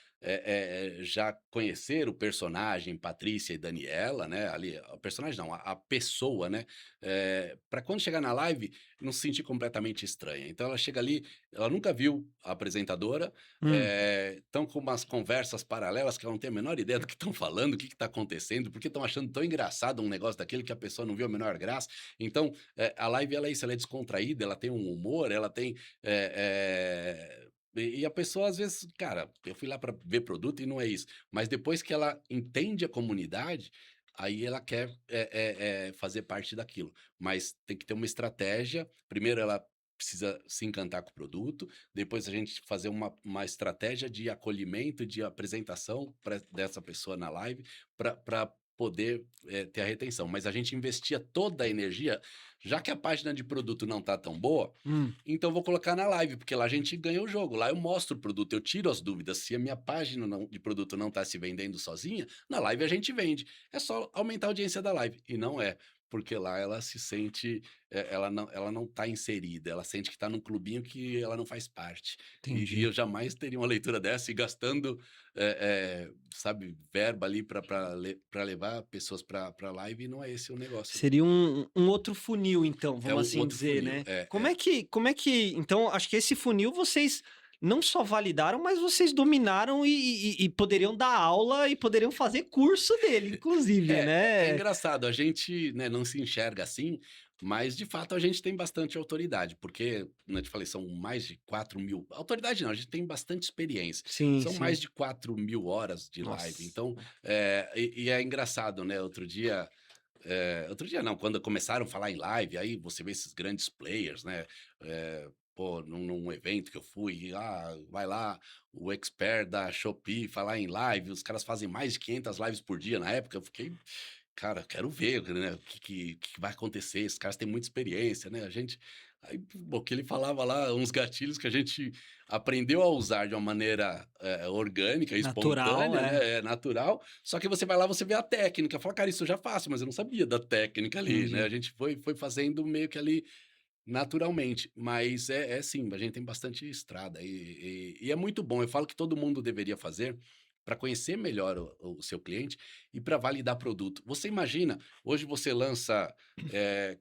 já conhecer o personagem Patrícia e Daniela, né, ali, o personagem não, a pessoa, né, pra quando chegar na live, não se sentir completamente estranha. Então ela chega ali, ela nunca viu a apresentadora, Hum. estão com umas conversas paralelas que ela não tem a menor ideia do que estão falando, o que está acontecendo, porque estão achando tão engraçado um negócio daquele que a pessoa não viu a menor graça. Então, a live ela é isso, ela é descontraída, ela tem um humor, ela tem, e a pessoa às vezes, cara, eu fui lá para ver produto e não é isso, mas depois que ela entende a comunidade, aí ela quer, fazer parte daquilo. Mas tem que ter uma estratégia, primeiro ela precisa se encantar com o produto, depois a gente fazer uma estratégia de acolhimento, de apresentação pra dessa pessoa na live, para poder, ter a retenção. Mas a gente investia toda a energia, já que a página de produto não tá tão boa, Hum. então vou colocar na live, porque lá a gente ganha o jogo, lá eu mostro o produto, eu tiro as dúvidas. Se a minha página de produto não tá se vendendo sozinha, na live a gente vende. É só aumentar a audiência da live, e não é, porque lá ela se sente, ela não tá inserida, ela sente que tá num clubinho que ela não faz parte. E Entendi. eu jamais teria uma leitura dessa e gastando, sabe, verba ali para levar pessoas para live, e não é esse o negócio, não. Seria um outro funil, então, É vamos um assim outro dizer, funil. né? Como é que então, acho que esse funil vocês não só validaram, mas vocês dominaram e poderiam dar aula e poderiam fazer curso dele, inclusive, É né? engraçado, a gente, né, não se enxerga assim, mas de fato a gente tem bastante autoridade, porque, né, eu te falei, são mais de 4.000 autoridade não, a gente tem bastante experiência. Sim, São mais sim. de 4.000 horas de live, Nossa. então, e é engraçado, né, outro dia não, quando começaram a falar em live, aí você vê esses grandes players, né, pô, num evento que eu fui, vai lá o expert da Shopee falar em live, os caras fazem mais de 500 lives por dia na época, eu fiquei, cara, quero ver, né, o que vai acontecer, esses caras têm muita experiência, né, a gente aí, o que ele falava lá, uns gatilhos que a gente aprendeu a usar de uma maneira, orgânica, Natural, espontânea, é. né, natural, só que você vai lá, você vê a técnica, fala: "Cara, isso eu já faço", mas eu não sabia da técnica ali, né, a Entendi. gente foi fazendo meio que ali naturalmente, mas é sim, a gente tem bastante estrada e é muito bom, eu falo que todo mundo deveria fazer, para conhecer melhor o seu cliente e para validar produto. Você imagina, hoje você lança,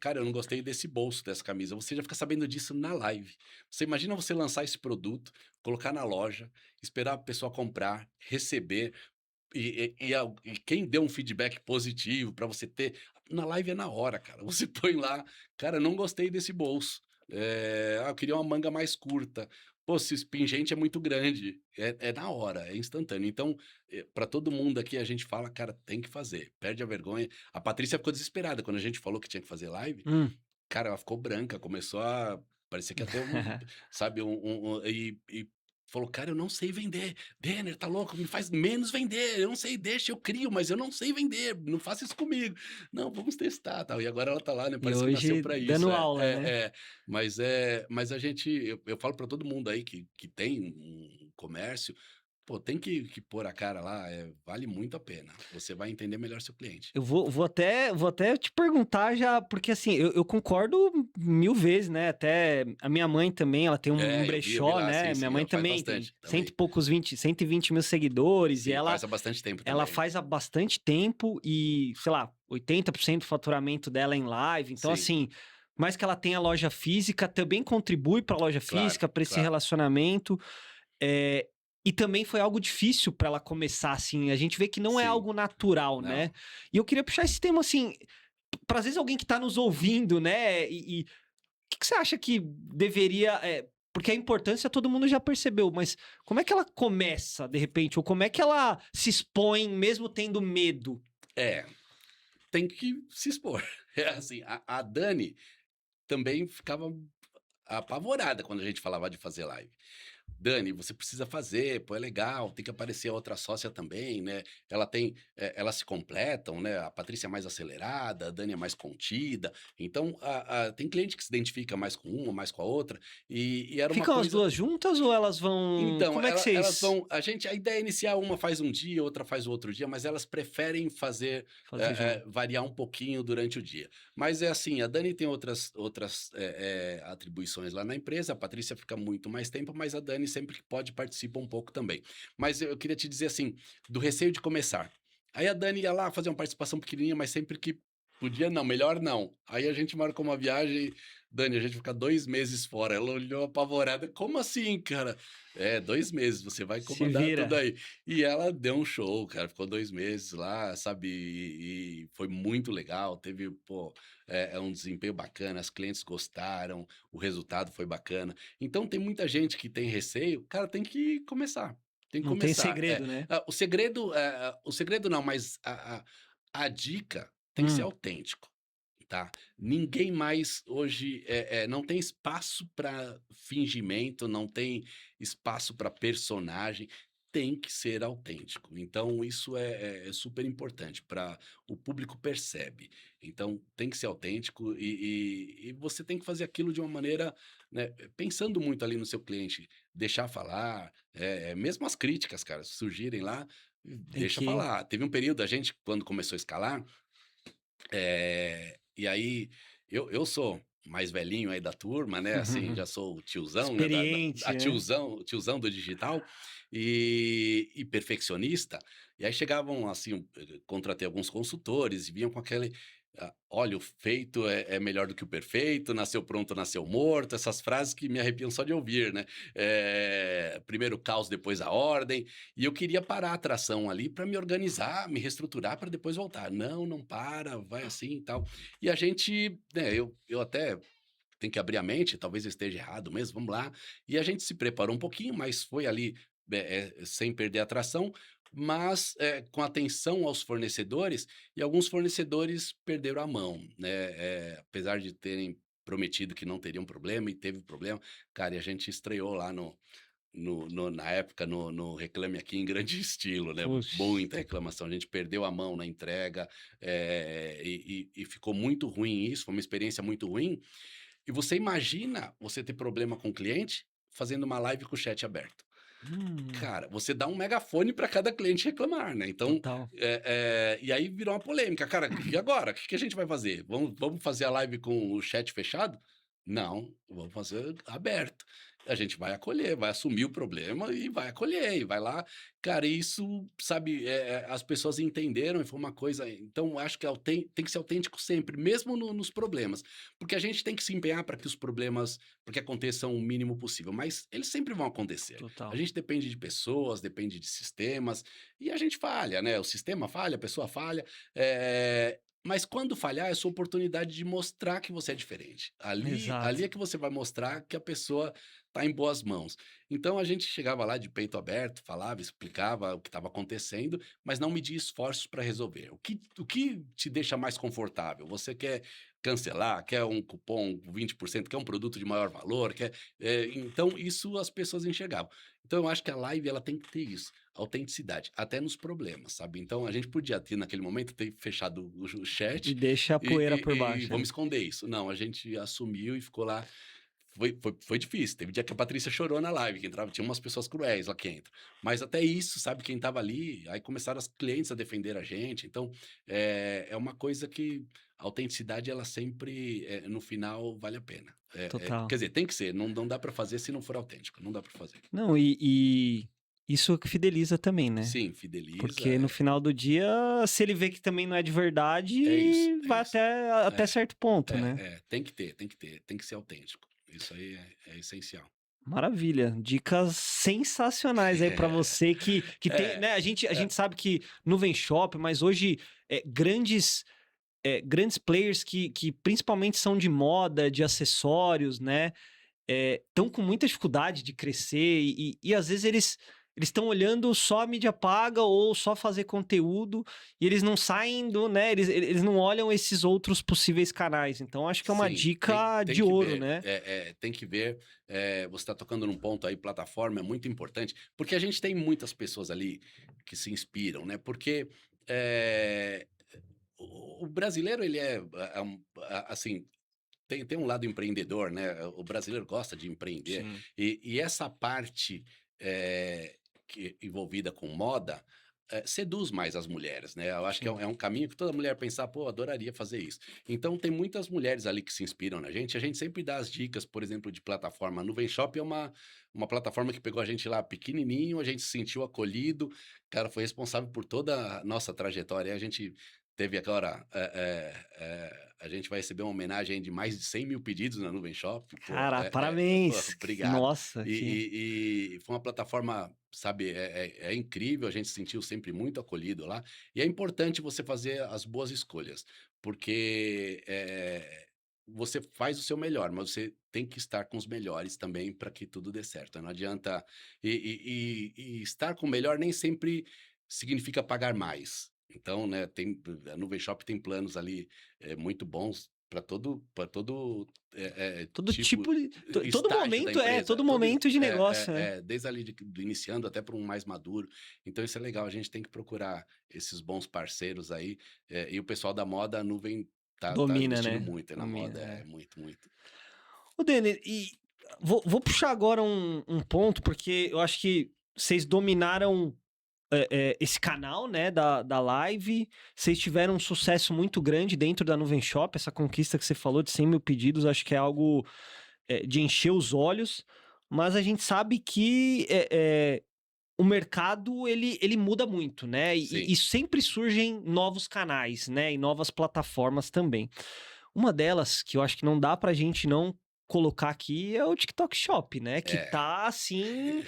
"Cara, eu não gostei desse bolso, dessa camisa", você já fica sabendo disso na live. Você imagina você lançar esse produto, colocar na loja, esperar a pessoa comprar, receber, e quem deu um feedback positivo para você ter na live é na hora, cara. Você põe lá: "Cara, não gostei desse bolso. Eu queria uma manga mais curta. Pô, esse pingente é muito grande". É na hora, é instantâneo. Então, pra todo mundo aqui a gente fala: "Cara, tem que fazer, perde a vergonha". A Patrícia ficou desesperada quando a gente falou que tinha que fazer live. Hum. Cara, ela ficou branca, começou a parecia que ia ter sabe, e falou: "Cara, eu não sei vender. Denner, tá louco? Me faz menos vender. Eu não sei, deixa, eu crio, mas eu não sei vender. Não faça isso comigo". "Não, vamos testar, tal". E agora ela tá lá, né, E parece que nasceu hoje pra isso. dando aula, né? Mas a gente eu falo pra todo mundo aí que tem um comércio, pô, tem que pôr a cara lá, vale muito a pena. Você vai entender melhor seu cliente. Eu vou até te perguntar já, porque assim, eu concordo 1000 vezes, né? Até a minha mãe também, ela tem um Eu vi brechó, lá, né? sim, Minha sim, mãe ela faz também tem bastante cento e também. poucos 120 mil seguidores, e Sim, ela, faz há bastante tempo ela também. faz há bastante tempo e, sei lá, 80% do faturamento dela é em live. Então, Sim, assim, mais que ela tenha loja física, também contribui para a loja claro, física, para esse claro. relacionamento. É, e também foi algo difícil para ela começar, assim. A gente vê que não é Sim, algo natural, né? não. E eu queria puxar esse tema, assim, para às vezes alguém que tá nos ouvindo, né? E o que você acha que deveria. Porque a importância todo mundo já percebeu, mas como é que ela começa, de repente? Ou como é que ela se expõe, mesmo tendo medo? É, tem que se expor. É assim, a Dani também ficava apavorada quando a gente falava de fazer live. Dani, você precisa fazer, pô, é legal, tem que aparecer a outra sócia também, né? Elas se completam, né? A Patrícia é mais acelerada, a Dani é mais contida. Então, tem cliente que se identifica mais com uma, mais com a outra, e era uma Ficam as coisa. duas juntas ou elas vão. Então, Como é que elas vocês vão. A ideia inicial, uma faz um dia, outra faz o outro dia, mas elas preferem fazer, fazer junto? variar um pouquinho durante o dia. Mas é assim, a Dani tem outras atribuições lá na empresa, a Patrícia fica muito mais tempo, mas a Dani sempre que pode participa um pouco também. Mas eu queria te dizer assim, do receio de começar. Aí a Dani ia lá fazer uma participação pequenininha, mas sempre que podia, não, melhor não. Aí a gente marcou uma viagem, Dani, a gente fica 2 meses fora. Ela olhou apavorada, como assim, cara? 2 meses, você vai Se comandar tudo vira. aí. E ela deu um show, cara, ficou 2 meses lá, sabe? E foi muito legal, teve, pô, um desempenho bacana, as clientes gostaram, o resultado foi bacana. Então tem muita gente que tem receio, cara, tem que começar. Tem que Não tem começar. segredo, né? O segredo não, mas a dica tem que ser Hum, autêntico, tá? Ninguém mais hoje não tem espaço para fingimento, não tem espaço para personagem, tem que ser autêntico. Então, isso é super importante para o público percebe. Então, tem que ser autêntico e você tem que fazer aquilo de uma maneira, né, pensando muito ali no seu cliente, deixar falar, mesmo as críticas, cara, surgirem lá, tem deixa que. falar. Teve um período, a gente, quando começou a escalar, e aí, eu sou mais velhinho aí da turma, né, assim, já sou o tiozão, né, Experiente, né? tiozão do digital, e perfeccionista, e aí chegavam, assim, contratei alguns consultores e vinham com aquele, "Olha, o feito é melhor do que o perfeito, nasceu pronto, nasceu morto", essas frases que me arrepiam só de ouvir, né. Primeiro o caos, depois a ordem, e eu queria parar a atração ali para me organizar, me reestruturar para depois voltar. Não, não para, vai assim e tal. E a gente, né, eu até tenho que abrir a mente, talvez eu esteja errado mesmo, vamos lá. E a gente se preparou um pouquinho, mas foi ali, sem perder a atração, mas com atenção aos fornecedores, e alguns fornecedores perderam a mão, né? Apesar de terem prometido que não teriam problema e teve problema, cara, e a gente estreou lá na época, no Reclame Aqui em grande estilo, né, Puxa. muita reclamação, a gente perdeu a mão na entrega, e ficou muito ruim isso, foi uma experiência muito ruim. E você imagina você ter problema com o cliente, fazendo uma live com o chat aberto. Hum, Cara, você dá um megafone para cada cliente reclamar, né, então, total. e aí virou uma polêmica, cara, e agora? O que que a gente vai fazer? Vamos fazer a live com o chat fechado? Não, vamos fazer aberto. A gente vai acolher, vai assumir o problema e vai acolher, e vai lá. Cara, isso, sabe, as pessoas entenderam e foi uma coisa, então acho que tem que ser autêntico sempre, mesmo nos problemas, porque a gente tem que se empenhar para que os problemas, para que aconteçam o mínimo possível, mas eles sempre vão acontecer. A Total. gente depende de pessoas, depende de sistemas, e a gente falha, né? O sistema falha, a pessoa falha, mas quando falhar, é sua oportunidade de mostrar que você é diferente. Ali Exato. é que você vai mostrar que a pessoa está em boas mãos. Então a gente chegava lá de peito aberto, falava, explicava o que estava acontecendo, mas não media esforços para resolver. O que te deixa mais confortável? Você quer cancelar, quer um cupom 20%, quer um produto de maior valor, então isso as pessoas enxergavam. Então eu acho que a live ela tem que ter isso, autenticidade, até nos problemas, sabe? Então a gente podia ter naquele momento ter fechado o E chat deixa a poeira por e baixo, vamos né? esconder isso. Não, a gente assumiu e ficou lá. Foi difícil. Teve dia que a Patrícia chorou na live, que entrava, tinha umas pessoas cruéis lá que entram. Mas até isso, sabe, quem estava ali, aí começaram as clientes a defender a gente. Então, é uma coisa que a autenticidade, ela sempre, no final, vale a pena. Total. Quer dizer, tem que ser, não dá para fazer se não for autêntico, não dá para fazer. Não, e isso que fideliza também, né? Sim, fideliza, Porque no final do dia, se ele vê que também não é de é isso, verdade, é vai isso. até É, certo ponto, né? tem que ser autêntico. Isso aí é essencial. Maravilha, dicas sensacionais aí pra você que tem, É, né? A gente é, sabe que no Vem Shop, mas hoje grandes players que principalmente são de moda, de acessórios, né? Estão com muita dificuldade de crescer e às vezes eles estão olhando só a mídia paga ou só fazer conteúdo e eles não saem do, né? Eles não olham esses outros possíveis canais. Então, acho que é uma Sim, tem, dica tem de que ouro, ver. né? Tem que ver. Você está tocando num ponto aí, plataforma é muito importante, porque a gente tem muitas pessoas ali que se inspiram, né? Porque é, o brasileiro, ele assim, tem um lado empreendedor, né? O brasileiro gosta de empreender, Sim. e essa parte envolvida com moda seduz mais as mulheres, né? Eu acho que é Sim. um caminho que toda mulher pensar, pô, adoraria fazer isso. Então, tem muitas mulheres ali que se inspiram na gente. A gente sempre dá as dicas, por exemplo, de plataforma. A Nuvem Shop é uma plataforma que pegou a gente lá pequenininho, a gente se sentiu acolhido, cara, foi responsável por toda a nossa trajetória. A gente teve agora, a gente vai receber uma homenagem de mais de 100 mil pedidos na Nuvem Shop. Pô, Cara, pô, parabéns. obrigado. Nossa, que E foi uma plataforma, sabe, é incrível, a gente se sentiu sempre muito acolhido lá. E é importante você fazer as boas escolhas, porque você faz o seu melhor, mas você tem que estar com os melhores também para que tudo dê certo. Não adianta. E estar com o melhor nem sempre significa pagar mais. Então, né, a Nuvem Shop tem planos ali muito bons para todo todo tipo, tipo de todo estágio da momento empresa, todo momento de negócio, né? desde ali do iniciando até para um mais maduro. Então isso é legal, a gente tem que procurar esses bons parceiros aí, e o pessoal da moda, a Nuvem tá Domina, investindo né? muito na Domina, moda, é. muito, muito. Ô, Denner, e vou puxar agora um ponto, porque eu acho que vocês dominaram esse canal, né, da live. Vocês tiveram um sucesso muito grande dentro da Nuvem Shop. Essa conquista que você falou de 100 mil pedidos, acho que é algo de encher os olhos. Mas a gente sabe que o mercado ele muda muito, né? E Sim, sempre surgem novos canais, né? E novas plataformas também. Uma delas que eu acho que não dá pra gente não colocar aqui é o TikTok Shop, né? Que é, tá assim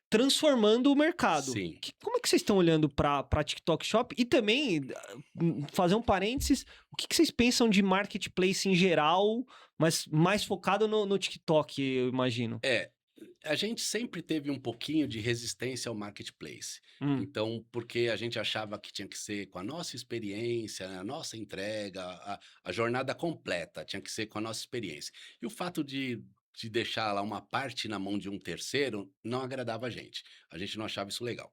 transformando o mercado. sim. Como é que vocês estão olhando para TikTok Shop? E também fazer um parênteses, o que vocês pensam de marketplace em geral, mas mais focado no TikTok, eu imagino. É, a gente sempre teve um pouquinho de resistência ao marketplace. Hum, Então, porque a gente achava que tinha que ser com a nossa experiência, a nossa entrega, a jornada completa tinha que ser com a nossa experiência. E o fato de deixar lá uma parte na mão de um terceiro não agradava a gente. A gente não achava isso legal.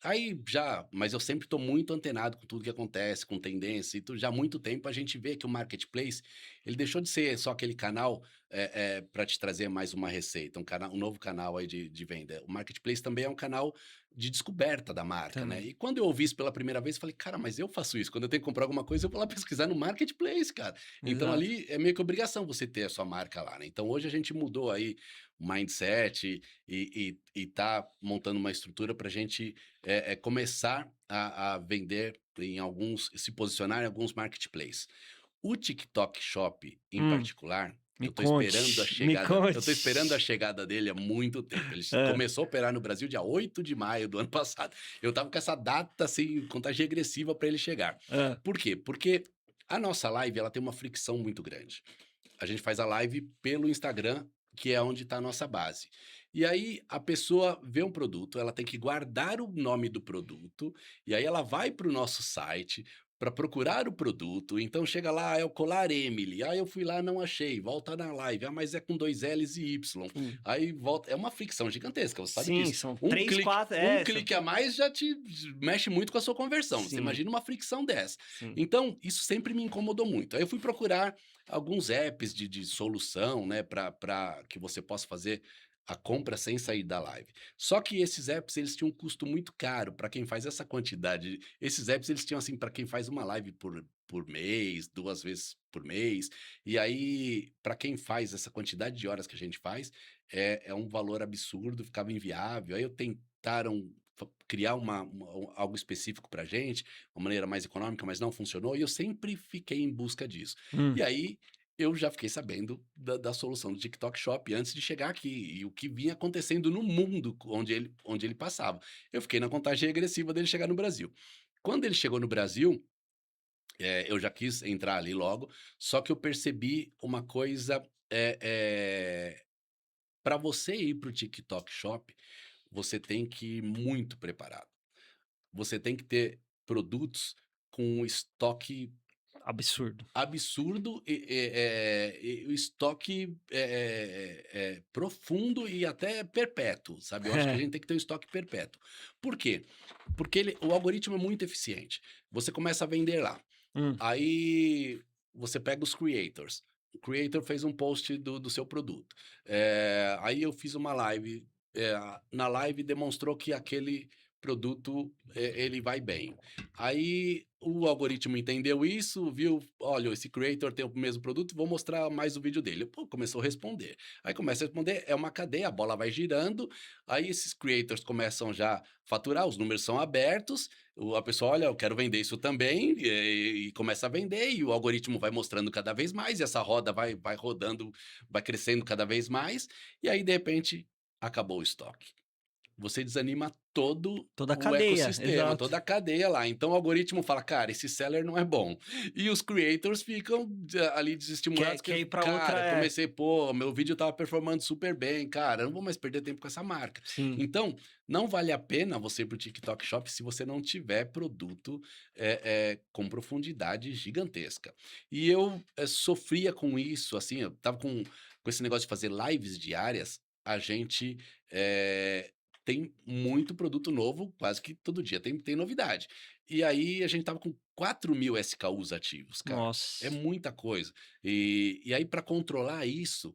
Aí já, mas eu sempre estou muito antenado com tudo que acontece, com tendência, e já há muito tempo a gente vê que o marketplace, ele deixou de ser só aquele canal para te trazer mais uma receita, um novo canal aí de venda. O marketplace também é um canal de descoberta da marca, né? também. E quando eu ouvi isso pela primeira vez, eu falei, cara, mas eu faço isso. Quando eu tenho que comprar alguma coisa, eu vou lá pesquisar no marketplace, cara. Então Exato. ali é meio que obrigação você ter a sua marca lá, né? Então hoje a gente mudou aí o mindset e tá montando uma estrutura para a gente começar a vender se posicionar em alguns marketplaces. O TikTok Shop, em Hum, particular, me conte, me eu tô esperando a conte. chegada dele há muito tempo. Ele É, começou a operar no Brasil dia 8 de maio do ano passado. Eu tava com essa data, assim, contagem regressiva para ele chegar. é. Por quê? Porque a nossa live, ela tem uma fricção muito grande. A gente faz a live pelo Instagram, que é onde está a nossa base. E aí a pessoa vê um produto, ela tem que guardar o nome do produto, e aí ela vai para o nosso site para procurar o produto. Então chega lá, é o colar Emily. Ah, eu fui lá, não achei. Volta na live. Ah, mas é com dois L's e Y. Hum. Aí volta. É uma fricção gigantesca. Você sabe que Sim, são um três, clique, quatro. um É, clique a mais já te mexe muito com a sua conversão. Você sim, imagina uma fricção dessa. sim. Então, isso sempre me incomodou muito. Aí eu fui procurar alguns apps de solução, né, para que você possa fazer a compra sem sair da live. Só que esses apps, eles tinham um custo muito caro para quem faz essa quantidade. Esses apps, eles tinham assim, para quem faz uma live por mês, 2 vezes por mês. E aí, para quem faz essa quantidade de horas que a gente faz, é um valor absurdo, ficava inviável. Aí eu tentaram criar algo específico para gente, uma maneira mais econômica, mas não funcionou, e eu sempre fiquei em busca disso. E Hum. aí eu já fiquei sabendo da solução do TikTok Shop antes de chegar aqui, e o que vinha acontecendo no mundo onde ele passava. Eu fiquei na contagem regressiva dele chegar no Brasil. Quando ele chegou no Brasil, eu já quis entrar ali logo, só que eu percebi uma coisa, para você ir para o TikTok Shop, você tem que ir muito preparado. Você tem que ter produtos com um estoque Absurdo. absurdo e o estoque profundo e até perpétuo, sabe? Eu acho que a É. gente tem que ter um estoque perpétuo. Por quê? Porque o algoritmo é muito eficiente. Você começa a vender lá. Hum. Aí você pega os creators. O creator fez um post do seu produto. Aí eu fiz uma live. Na live demonstrou que aquele produto ele vai bem. Aí o algoritmo entendeu isso, viu, olha, esse creator tem o mesmo produto, vou mostrar mais o vídeo dele. Pô, começou a responder. Aí começa a responder, é uma cadeia, a bola vai girando, aí esses creators começam já a faturar, os números são abertos, a pessoa, olha, eu quero vender isso também, e começa a vender, e o algoritmo vai mostrando cada vez mais, e essa roda vai rodando, vai crescendo cada vez mais, e aí, de repente, acabou o estoque. Você desanima todo Toda a o cadeia, ecossistema, exato. toda a cadeia lá. Então o algoritmo fala, cara, esse seller não é bom. E os creators ficam ali Quer, desestimulados, quer que, ir pra outra, cara, comecei, pô, meu vídeo tava performando super bem, cara, eu não vou mais perder tempo com essa marca. sim, Então, não vale a pena você ir pro TikTok Shop se você não tiver produto com profundidade gigantesca. E eu sofria com isso, assim, eu tava com esse negócio de fazer lives diárias, a gente tem muito produto novo, quase que todo dia tem novidade. E aí a gente tava com 4.000 SKUs ativos, cara. É nossa, muita coisa. E aí para controlar isso,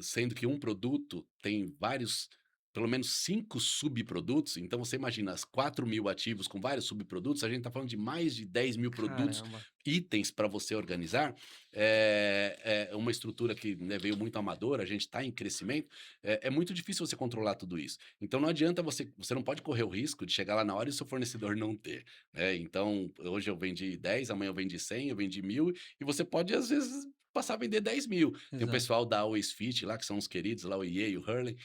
sendo que um produto tem vários, pelo menos 5 subprodutos, então você imagina as 4.000 ativos com vários subprodutos, a gente tá falando de mais de 10.000 produtos, caramba. itens para você organizar. É uma estrutura que, né, veio muito amadora, a gente está em crescimento, é muito difícil você controlar tudo isso. Então não adianta você não pode correr o risco de chegar lá na hora e o seu fornecedor não ter, né. Então, hoje eu vendi 10, amanhã eu vendi 100, eu vendi 1.000 e você pode às vezes passar a vender 10.000. Tem o Exato. pessoal da Always Fit lá, que são os queridos lá, o Iê e o Hurley,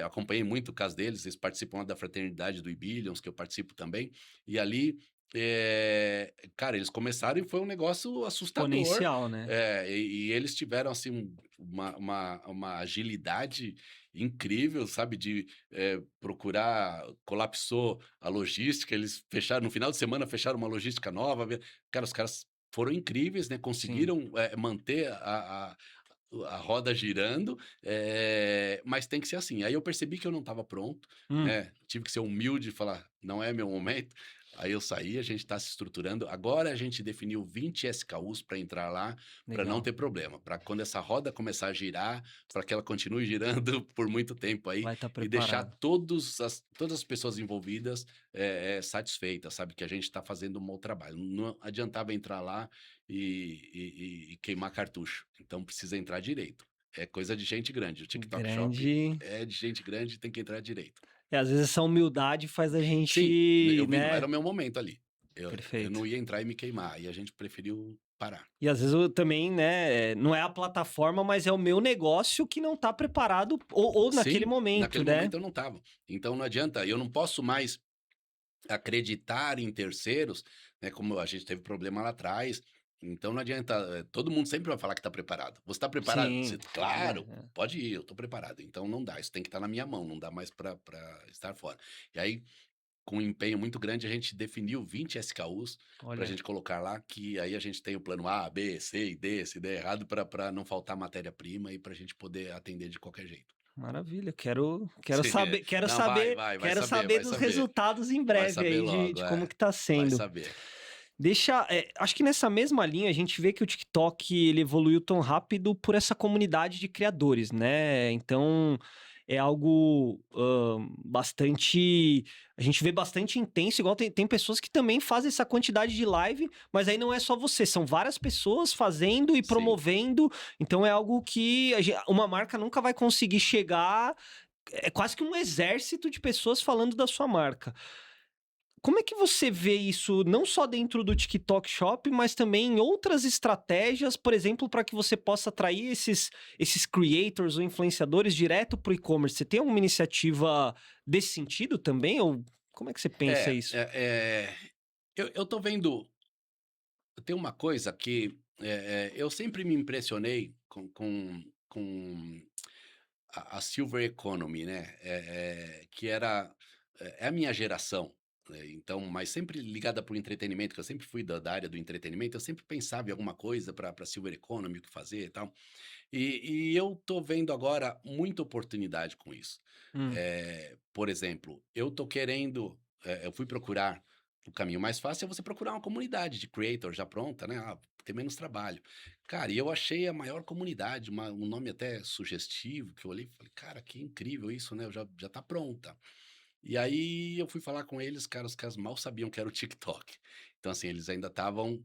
acompanhei muito o caso deles, eles participam lá da fraternidade do E-Billions, que eu participo também, e ali, cara, eles começaram e foi um negócio assustador, Exponencial, né? e eles tiveram, assim, uma agilidade incrível, sabe, de procurar, colapsou a logística, eles fecharam no final de semana, fecharam uma logística nova, cara, os caras foram incríveis, né, Sim. conseguiram, manter a roda girando, mas tem que ser assim. Aí eu percebi que eu não estava pronto, Hum, né, tive que ser humilde e falar: "Não é meu momento". Aí eu saí, a gente está se estruturando. Agora a gente definiu 20 SKUs para entrar lá, para não legal. ter problema, para quando essa roda começar a girar, para que ela continue girando por muito tempo aí Vai estar e deixar preparado. todas as pessoas envolvidas, satisfeitas, sabe, que a gente está fazendo um bom trabalho. Não adiantava entrar lá e queimar cartucho, então precisa entrar direito. É coisa de gente grande, o TikTok Shop Grande. é de gente grande, tem que entrar direito. Às vezes essa humildade faz a Sim, gente, eu vi, não era né? o meu momento ali. Eu Perfeito. não ia entrar e me queimar, e a gente preferiu parar. E às vezes eu também, né, não é a plataforma, mas é o meu negócio que não tá preparado ou naquele Sim, momento, naquele né? momento eu não estava. Então não adianta, eu não posso mais acreditar em terceiros, né, como a gente teve problema lá atrás, então não adianta, todo mundo sempre vai falar que está preparado. "Você está preparado?" Sim, Você "Claro, né? pode ir, eu estou preparado". Então não dá, isso tem que estar na minha mão, não dá mais para estar fora. E aí, com um empenho muito grande, a gente definiu 20 SKUs para a Olha, gente colocar lá, que aí a gente tem o plano A, B, C e D, se der errado, para não faltar matéria-prima e para a gente poder atender de qualquer jeito. maravilha. Quero Sim, saber, quero não, vai, saber, vai, vai quero saber, saber vai dos saber. resultados em Vai breve saber aí logo, de como que tá vai sendo. saber. Acho que nessa mesma linha a gente vê que o TikTok ele evoluiu tão rápido por essa comunidade de criadores, né? Então é algo bastante. A gente vê bastante intenso, igual tem pessoas que também fazem essa quantidade de live, mas aí não é só você, são várias pessoas fazendo e Sim. promovendo. Então é algo que uma marca nunca vai conseguir chegar. É quase que um exército de pessoas falando da sua marca. Como é que você vê isso, não só dentro do TikTok Shop, mas também em outras estratégias, por exemplo, para que você possa atrair esses creators ou influenciadores direto para o e-commerce? Você tem alguma iniciativa desse sentido também? Ou como é que você pensa É, isso? eu tô vendo, tem uma coisa que eu sempre me impressionei com a Silver Economy, né, que era é a minha geração, né, então mas sempre ligada para o entretenimento, que eu sempre fui da área do entretenimento, eu sempre pensava em alguma coisa para Silver Economy, o que fazer e tal. E eu tô vendo agora muita oportunidade com isso. Hum, Por exemplo, eu tô querendo, eu fui procurar o caminho mais fácil é você procurar uma comunidade de creator já pronta, né, tem menos trabalho. Cara, e eu achei a maior comunidade, um nome até sugestivo, que eu olhei e falei: "Cara, que incrível isso, né, já tá pronta". E aí eu fui falar com eles, cara, os caras mal sabiam que era o TikTok. Então, assim, eles ainda estavam,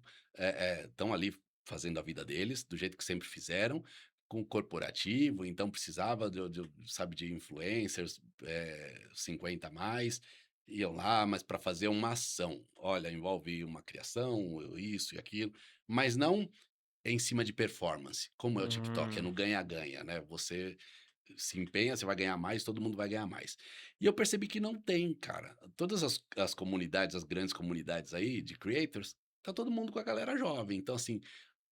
estão ali fazendo a vida deles, do jeito que sempre fizeram, com corporativo, então precisava sabe, de influencers, 50 a mais, iam lá, mas para fazer uma ação. Olha, envolve uma criação, isso e aquilo, mas não em cima de performance, como é o TikTok, é hum, no ganha-ganha, né? Você se empenha, você vai ganhar mais, todo mundo vai ganhar mais. E eu percebi que não tem, cara. Todas as comunidades, as grandes comunidades aí de creators, tá todo mundo com a galera jovem. Então, assim,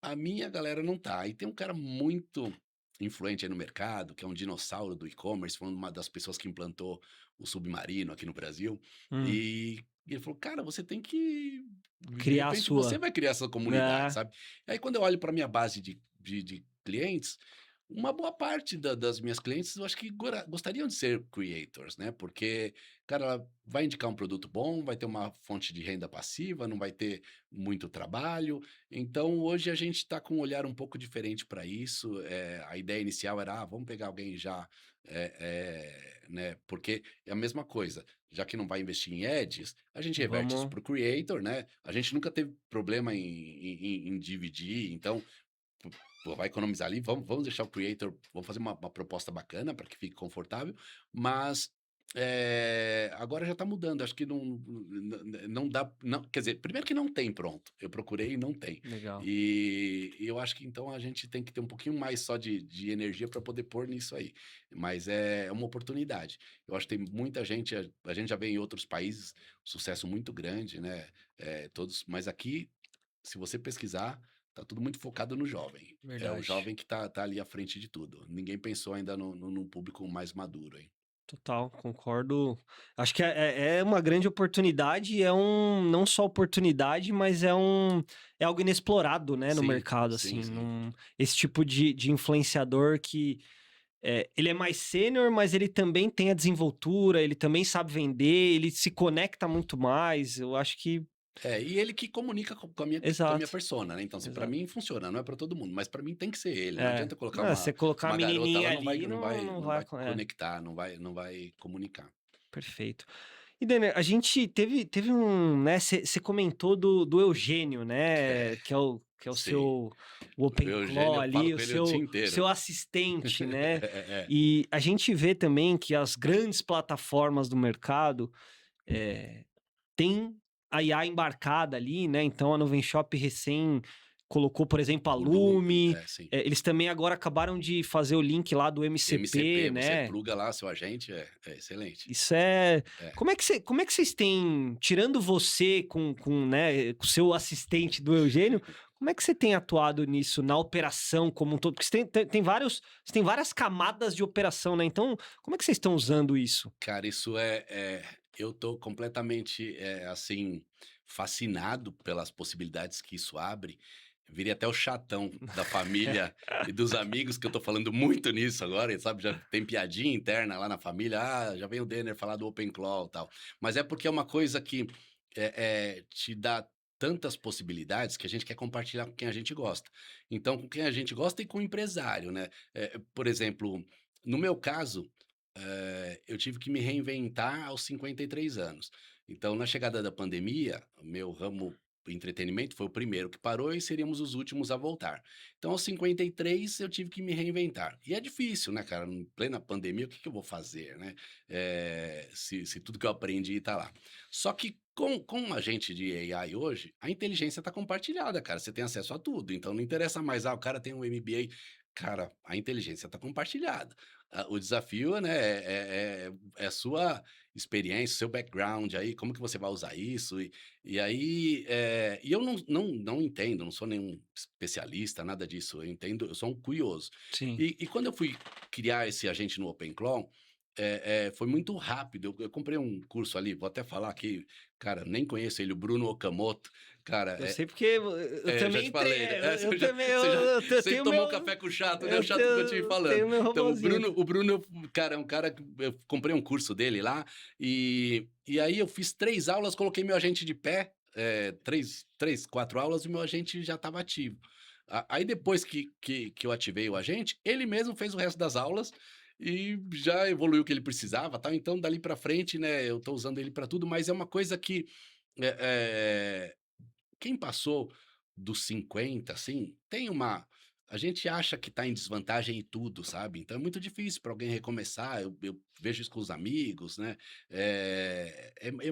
a minha galera não tá. E tem um cara muito influente aí no mercado, que é um dinossauro do e-commerce, foi uma das pessoas que implantou o Submarino aqui no Brasil. hum. E ele falou: "Cara, você tem que de Criar a repente você sua. vai criar essa comunidade, É, sabe?". Aí quando eu olho para minha base de clientes, uma boa parte das minhas clientes eu acho que gostariam de ser creators, né, porque, cara, ela vai indicar um produto bom, vai ter uma fonte de renda passiva, não vai ter muito trabalho, então hoje a gente está com um olhar um pouco diferente para isso, a ideia inicial era: "Ah, vamos pegar alguém já", né, porque é a mesma coisa, já que não vai investir em ads, a gente reverte isso vamos. para o creator, né, a gente nunca teve problema em dividir, então pô, vai economizar ali, vamos deixar o creator, vamos fazer uma proposta bacana para que fique confortável, mas, agora já está mudando, acho que não dá não quer dizer, primeiro que não tem pronto, eu procurei e não tem. Legal. E eu acho que então a gente tem que ter um pouquinho mais só de energia para poder pôr nisso aí, mas é uma oportunidade. Eu acho que tem muita gente, a gente já vê em outros países, sucesso muito grande, né, todos mas aqui se você pesquisar, tá tudo muito focado no jovem. É o Verdade. jovem que tá ali à frente de tudo. Ninguém pensou ainda num público mais maduro, hein. Total, concordo. Acho que é uma grande oportunidade, é não só oportunidade, mas é algo inexplorado, né, no Sim, mercado, sim, assim, sim. esse tipo de influenciador que, ele é mais sênior, mas ele também tem a desenvoltura, ele também sabe vender, ele se conecta muito mais, eu acho que E ele que comunica com a minha exato, persona, né, então, assim, pra exato. mim funciona, não é pra todo mundo, mas pra mim tem que ser ele, não É. adianta eu colocar Não, você colocar a uma garota, menininha ela não vai ali não vai não não vai vai acon conectar, não vai comunicar. perfeito. E Denner, a gente teve né, você comentou do Eugênio, né, É, que é o sim. seu o O OpenClaw Eugênio, eu falo ali, com ele o dia o inteiro. seu assistente, né. É. E a gente vê também que as grandes plataformas do mercado, eh tem a IA embarcada ali, né, então a Nuvem Shop recém colocou, por exemplo, a O Lume, Lume, sim. eles também agora acabaram de fazer o link lá do MCP, MCP, você né. pluga lá seu agente, é excelente. Isso é É. como é que vocês têm tirando você né, com o seu assistente do Eugênio, como é que você tem atuado nisso, na operação como um todo? Porque você tem várias camadas de operação, né, então como é que vocês estão usando isso? Cara, isso eu tô completamente, assim, fascinado pelas possibilidades que isso abre. Virei até o chatão da família e dos amigos, que eu tô falando muito nisso agora, e sabe, já tem piadinha interna lá na família: "Ah, já vem o Denner falar do OpenClaw, e tal". Mas é porque é uma coisa que, te dá tantas possibilidades que a gente quer compartilhar com quem a gente gosta. Então, com quem a gente gosta e com o empresário, né. Por exemplo, no meu caso, eu tive que me reinventar aos 53 anos. Então, na chegada da pandemia, o meu ramo entretenimento foi o primeiro que parou e seríamos os últimos a voltar. Então, aos 53, eu tive que me reinventar. E é difícil, né, cara? Em plena pandemia, o que que eu vou fazer, né? Se tudo que eu aprendi está lá. Só que com a gente de AI hoje, a inteligência está compartilhada, cara. Você tem acesso a tudo. Então, não interessa mais, o cara tem um MBA. Cara, a inteligência está compartilhada. O desafio, né, é a sua experiência, seu background aí, como que você vai usar isso, e aí, e eu não entendo, não sou nenhum especialista, nada disso, eu sou um curioso. Sim. E quando eu fui criar esse agente no OpenClaw, foi muito rápido. Eu comprei um curso ali, vou até falar aqui, cara, nem conheço ele, o Bruno Okamoto. Cara, Eu sei porque eu já te também entrei, falei, né? eu também, Você eu tenho tomou meu, café com o chato, né? O eu chato ficou te falando. tenho meu Então, robozinho. O Bruno, cara, é um cara que eu comprei um curso dele lá, e aí eu fiz 3 aulas, coloquei meu agente de pé, 4 aulas, e meu agente já estava ativo. Aí depois que eu ativei o agente, ele mesmo fez o resto das aulas e já evoluiu o que ele precisava, tal. Então, dali para frente, né, eu tô usando ele para tudo, mas é uma coisa que eh eh quem passou dos 50, assim, tem uma a gente acha que tá em desvantagem em tudo, sabe, então é muito difícil para alguém recomeçar, eu vejo isso com os amigos, né,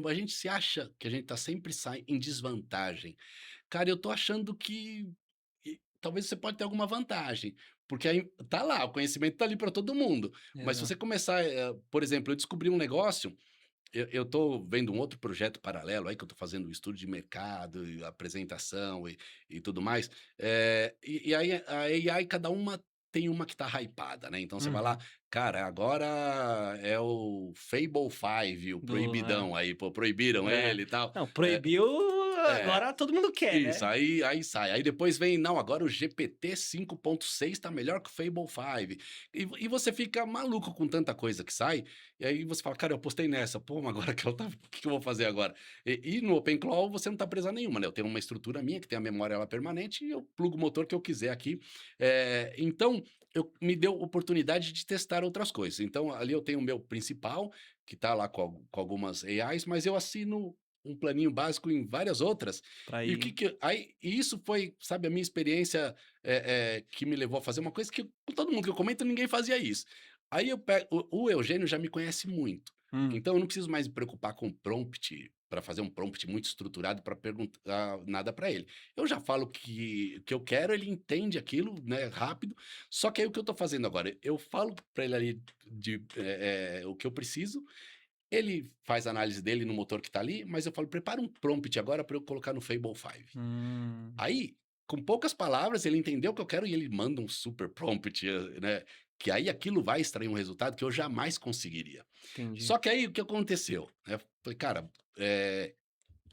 a gente se acha que a gente tá sempre sai em desvantagem. Cara, eu tô achando que talvez você pode ter alguma vantagem, porque aí tá lá, o conhecimento tá ali para todo mundo, mas se Exato. você começar, por exemplo, eu descobri um negócio, eu tô vendo um outro projeto paralelo aí, que eu tô fazendo um estudo de mercado e apresentação e tudo mais, e aí a AI cada uma tem uma que tá hypada, né, então você vai lá: Uhum. "Cara, agora é o Fable 5, o proibidão aí, pô, proibiram É. ele e tal". Não, Eh proibiu, é. agora todo mundo quer, Isso, né. aí sai. Aí depois vem: "Não, agora o GPT 5.6 tá melhor que o Fable 5". E você fica maluco com tanta coisa que sai, e aí você fala: "Cara, eu apostei nessa, pô, mas agora que ela tá o que que eu vou fazer agora?". E no OpenClaw você não tá preso a nenhuma, né, eu tenho uma estrutura minha que tem a memória lá permanente e eu plugo o motor que eu quiser aqui. Então eu me deu oportunidade de testar outras coisas. Então ali eu tenho o meu principal, que tá lá com algumas AIs, mas eu assino um planinho básico em várias outras, Pra e o que ir que aí e isso foi, sabe, a minha experiência, que me levou a fazer uma coisa que com todo mundo que eu comento, ninguém fazia isso. Aí eu pego o Eugênio já me conhece muito, hum, então eu não preciso mais me preocupar com prompt, para fazer um prompt muito estruturado para perguntar nada para ele. Eu já falo que eu quero, ele entende aquilo, né, rápido, só que aí o que eu estou fazendo agora, eu falo para ele ali o que eu preciso, ele faz a análise dele no motor que está ali, mas eu falo: "Prepara um prompt agora para eu colocar no Fable 5". hum, Aí, com poucas palavras, ele entendeu o que eu quero e ele manda um super prompt, né, que aí aquilo vai extrair um resultado que eu jamais conseguiria. entendi. Só que aí o que aconteceu, né, falei: "Cara,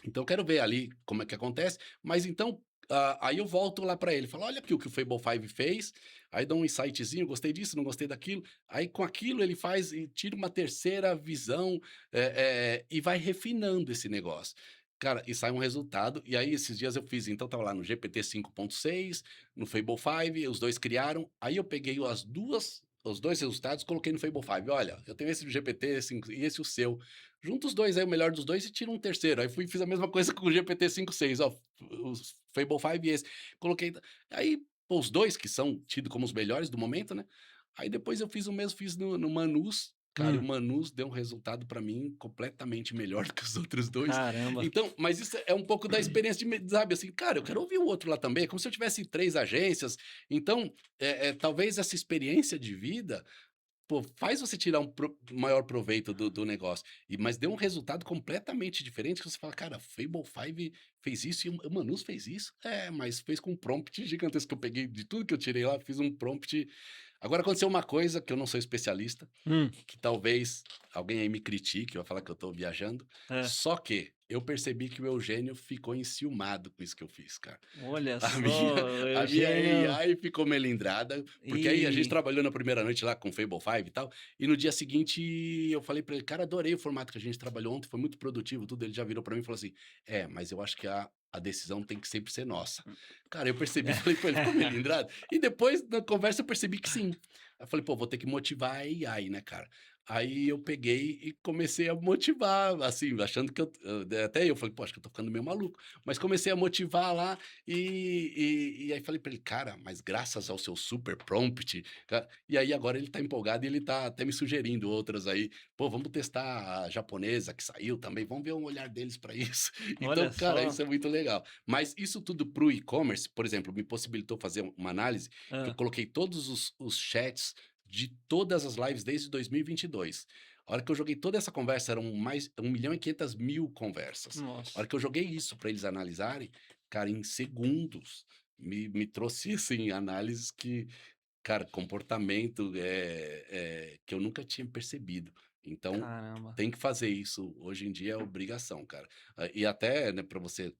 então eu quero ver ali como é que acontece, mas então", aí eu volto lá para ele, falo: "Olha aqui o que o Fable 5 fez", aí dá um insightzinho, gostei disso, não gostei daquilo, aí com aquilo ele faz e tira uma terceira visão, e vai refinando esse negócio. Cara, e sai um resultado, e aí esses dias eu fiz, então estava lá no GPT 5.6, no Fable 5, os 2 criaram, aí eu peguei os 2 resultados, coloquei no Fable 5, "Olha, eu tenho esse do GPT 5 e esse o seu, junta os 2 aí, o melhor dos 2 e tira um terceiro". Aí fui e fiz a mesma coisa com o GPT 5.6, ó, os Fable 5 e esse. Coloquei aí, pô, os 2 que são tidos como os melhores do momento, né, aí depois eu fiz o mesmo, fiz no Manus, cara, e o Hum, Manus deu um resultado pra mim completamente melhor do que os outros 2. caramba. Então, mas isso é um pouco da experiência sabe, assim, cara, eu quero ouvir o outro lá também, é como se eu tivesse 3 agências. Então, talvez essa experiência de vida, pô, faz você tirar maior proveito do negócio, mas deu um resultado completamente diferente que você fala: "Cara, Fable 5 fez isso e o Manus fez isso?". É, mas fez com um prompt gigantesco que eu peguei de tudo que eu tirei lá, fiz um prompt. Agora aconteceu uma coisa que eu não sou especialista, Hum, que talvez alguém aí me critique, vai falar que eu tô viajando, é. só que eu percebi que o Eugênio ficou enciumado com isso que eu fiz, cara. Olha A só, minha a minha Eugênio. AI ficou melindrada, porque aí a gente E trabalhou na primeira noite lá com o Fable 5 e tal, e no dia seguinte eu falei pra ele: "Cara, adorei o formato que a gente trabalhou ontem, foi muito produtivo, tudo". Ele já virou pra mim e falou assim: "É, mas eu acho que a decisão tem que sempre ser nossa". Cara, eu percebi, falei: "Pô, ele ficou melindrado?". E depois na conversa eu percebi que sim. Aí eu falei: "Pô, vou ter que motivar a AI, né, cara". Aí eu peguei e comecei a motivar, assim, achando que até eu falei: "Pô, acho que eu tô ficando meio maluco". Mas comecei a motivar lá, e aí falei pra ele: "Cara, mas graças ao seu super prompt", e aí agora ele tá empolgado e ele tá até me sugerindo outras aí: "Pô, vamos testar a japonesa que saiu também, vamos ver o olhar deles pra isso". olha Então, cara, só. isso é muito legal. Mas isso tudo para o e-commerce, por exemplo, me possibilitou fazer uma análise que eu Hã. coloquei todos os chats de todas as lives desde 2022. A hora que eu joguei toda essa conversa, eram mais 1.500.000 conversas. A Nossa. hora que eu joguei isso para eles analisarem, cara, em segundos, me trouxe, assim, análises Cara, comportamento que eu nunca tinha percebido. Então, Caramba. tem que fazer isso. Hoje em dia é obrigação, cara. E até, né, para você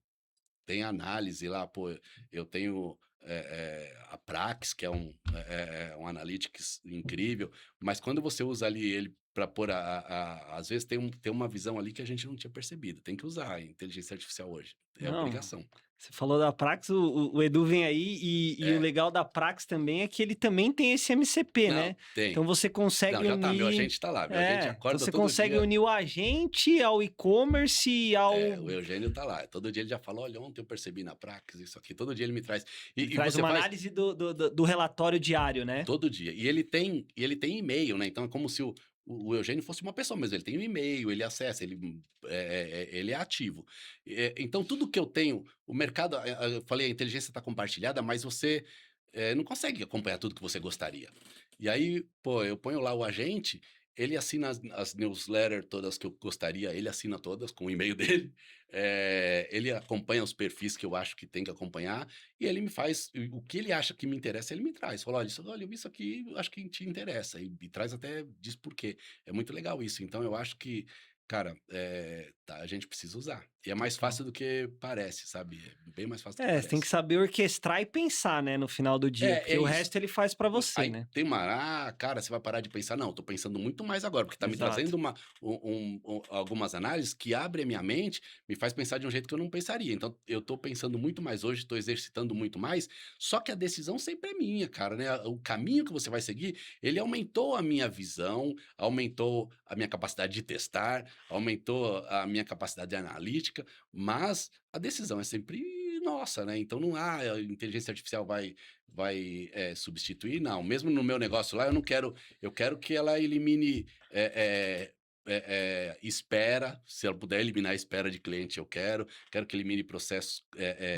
tem análise lá, pô, eu tenho a Praxis, que é um analytics incrível, mas quando você usa ali ele para pôr às vezes tem uma visão ali que a gente não tinha percebido. Tem que usar a inteligência artificial hoje. É Não, obrigação. você falou da Praxis, o Edu vem aí e o É. legal da Praxis também é que ele também tem esse MCP, Não, né? tem. Então você Não, consegue já tá, meu unir. agente tá lá. Meu agente É, então acorda você todo consegue dia. unir o agente ao e-commerce, O ao. Eugênio tá lá. Todo dia ele já fala: olha, ontem eu percebi na Praxis isso aqui. Todo dia ele me traz. Ele E traz você uma faz análise do relatório diário, né? todo dia. E ele tem e-mail, né? Então é como se o Eugênio fosse uma pessoa, mas ele tem um e-mail, ele acessa, ele é ativo. Então tudo que eu tenho, o mercado, eu falei, a inteligência está compartilhada, mas você não consegue acompanhar tudo que você gostaria. E aí, pô, eu ponho lá o agente, ele assina as newsletters todas que eu gostaria, ele assina todas com o e-mail dele. Ele acompanha os perfis que eu acho que tem que acompanhar. E ele me faz o que ele acha que me interessa, ele me traz. Fala: olha, eu vi isso aqui, eu acho que te interessa. E traz até, diz por quê. É muito legal isso. Então eu acho que, cara, a gente precisa usar. E é mais Total. fácil do que parece, sabe? É bem mais fácil do que É, você tem que parece. saber orquestrar e pensar, né, no final do dia, É porque o isso. resto ele faz pra você, Aí né? tem cara, você vai parar de pensar? Não, tô pensando muito mais agora, porque tá me Exato. trazendo algumas análises que abrem a minha mente, me faz pensar de um jeito que eu não pensaria. Então, eu tô pensando muito mais hoje, tô exercitando muito mais, só que a decisão sempre é minha, cara, né? O caminho que você vai seguir, ele aumentou a minha visão, aumentou a minha capacidade de testar, aumentou a minha capacidade analítica, mas a decisão é sempre nossa, né? Então não há a inteligência artificial substituir, não. Mesmo no meu negócio lá, eu quero que ela elimine espera, se ela puder eliminar a espera de cliente, quero que elimine processos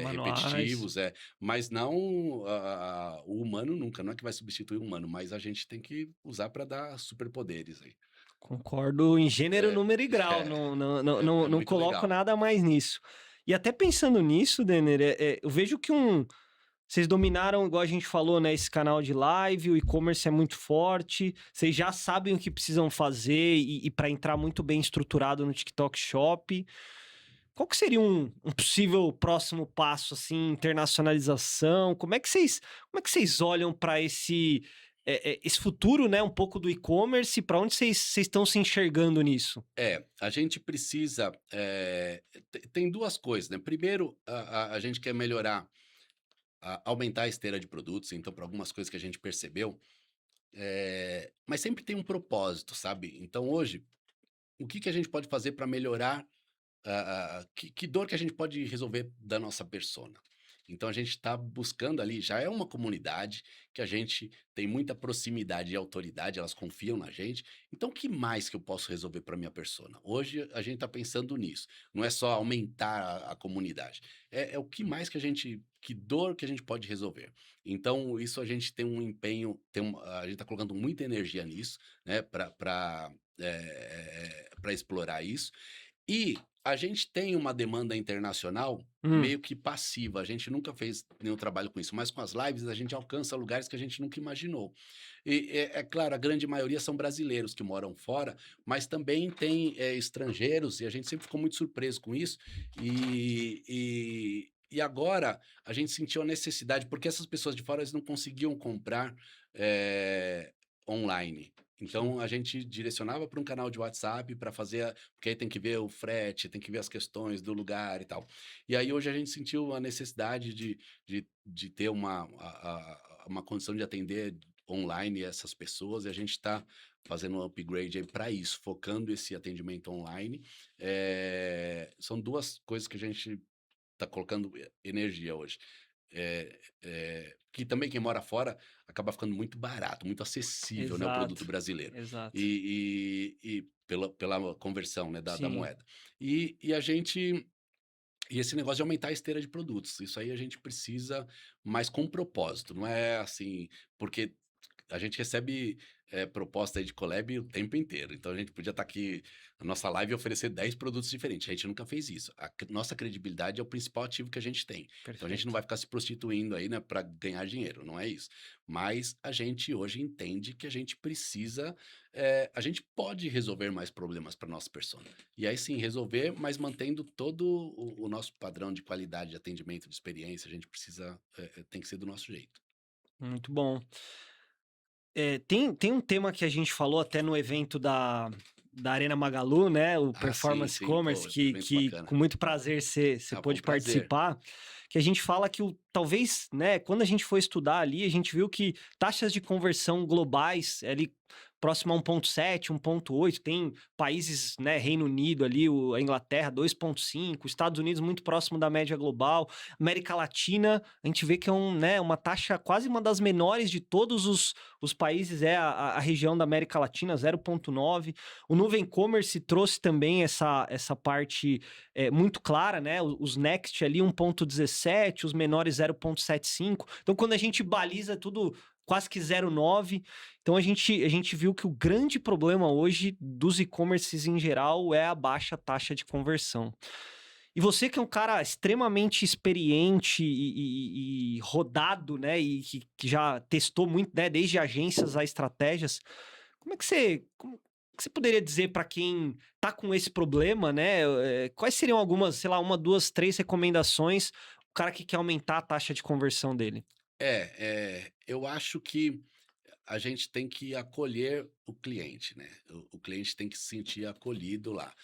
Manuais. repetitivos, mas não o humano nunca, não é que vai substituir o humano, mas a gente tem que usar para dar superpoderes aí. Concordo em gênero, É, número e grau, é, não muito coloco legal. nada mais nisso. E até pensando nisso, Denner, eu vejo que vocês dominaram, igual a gente falou, né, esse canal de live, o e-commerce é muito forte, vocês já sabem o que precisam fazer e para entrar muito bem estruturado no TikTok Shop. Qual que seria um possível próximo passo, assim, internacionalização? Como é que vocês olham para esse futuro, né, um pouco do e-commerce? Para onde vocês estão se enxergando nisso? A gente precisa. Tem duas coisas, né? Primeiro, a gente quer melhorar, aumentar a esteira de produtos, então, para algumas coisas que a gente percebeu, mas sempre tem um propósito, sabe? Então, hoje, o que que a gente pode fazer para melhorar que dor que a gente pode resolver da nossa persona. Então a gente está buscando ali, já é uma comunidade que a gente tem muita proximidade e autoridade, elas confiam na gente. Então, o que mais que eu posso resolver para minha persona? Hoje a gente está pensando nisso. Não é só aumentar a comunidade. É o que mais que dor que a gente pode resolver. Então, isso a gente tem um empenho, a gente está colocando muita energia nisso, né, para explorar isso. E a gente tem uma demanda internacional Hum, meio que passiva, a gente nunca fez nenhum trabalho com isso, mas com as lives a gente alcança lugares que a gente nunca imaginou. E é claro, a grande maioria são brasileiros que moram fora, mas também tem estrangeiros, e a gente sempre ficou muito surpreso com isso. E agora a gente sentiu a necessidade, porque essas pessoas de fora eles não conseguiam comprar eh, online. sim. Então a gente direcionava para um canal de WhatsApp para fazer, porque aí tem que ver o frete, tem que ver as questões do lugar e tal. E aí hoje a gente sentiu a necessidade de ter uma condição de atender online essas pessoas, e a gente está fazendo um upgrade aí para isso, focando esse atendimento online. São duas coisas que a gente está colocando energia hoje. Que também quem mora fora acaba ficando muito barato, muito acessível, né, o produto Exato, brasileiro. exato. E pela conversão, né, da Sim, moeda. E esse negócio de aumentar a esteira de produtos, isso aí a gente precisa, mas com propósito, não é assim, porque a gente recebe proposta aí de collab o tempo inteiro. Então a gente podia estar aqui na nossa live e oferecer 10 produtos diferentes. A gente nunca fez isso. Nossa credibilidade é o principal ativo que a gente tem. Então a gente não Perfeito. vai ficar se prostituindo aí, né, para ganhar dinheiro, não é isso. Mas a gente hoje entende que a gente precisa, a gente pode resolver mais problemas para nossa persona. E aí sim, resolver, mas mantendo todo o nosso padrão de qualidade de atendimento, de experiência, a gente precisa, tem que ser do nosso jeito. Muito bom. Tem um tema que a gente falou até no evento da Arena Magalu, né? O Ah, sim, Performance sim. Commerce, Pô, que, evento que bacana. com muito prazer você Ah, foi um pôde prazer. participar, que a gente fala que talvez, né, quando a gente foi estudar ali, a gente viu que taxas de conversão globais, ali próximo a 1,7, 1,8, tem países, né, Reino Unido ali, a Inglaterra 2,5, Estados Unidos muito próximo da média global, América Latina, a gente vê que é né, uma taxa quase uma das menores de todos os países, a região da América Latina, 0,9. O Nuvem Commerce trouxe também essa parte muito clara, né? Os Next ali 1,17, os menores 0,75. Então, quando a gente baliza tudo quase que 0,9, então a gente viu que o grande problema hoje dos e-commerces em geral é a baixa taxa de conversão. E você que é um cara extremamente experiente e rodado, né? E que já testou muito, né? Desde agências a estratégias. Como que você poderia dizer para quem tá com esse problema, né? Quais seriam algumas, sei lá, uma, duas, três recomendações, o cara que quer aumentar a taxa de conversão dele? Eu acho que a gente tem que acolher o cliente, né? O cliente tem que se sentir acolhido lá.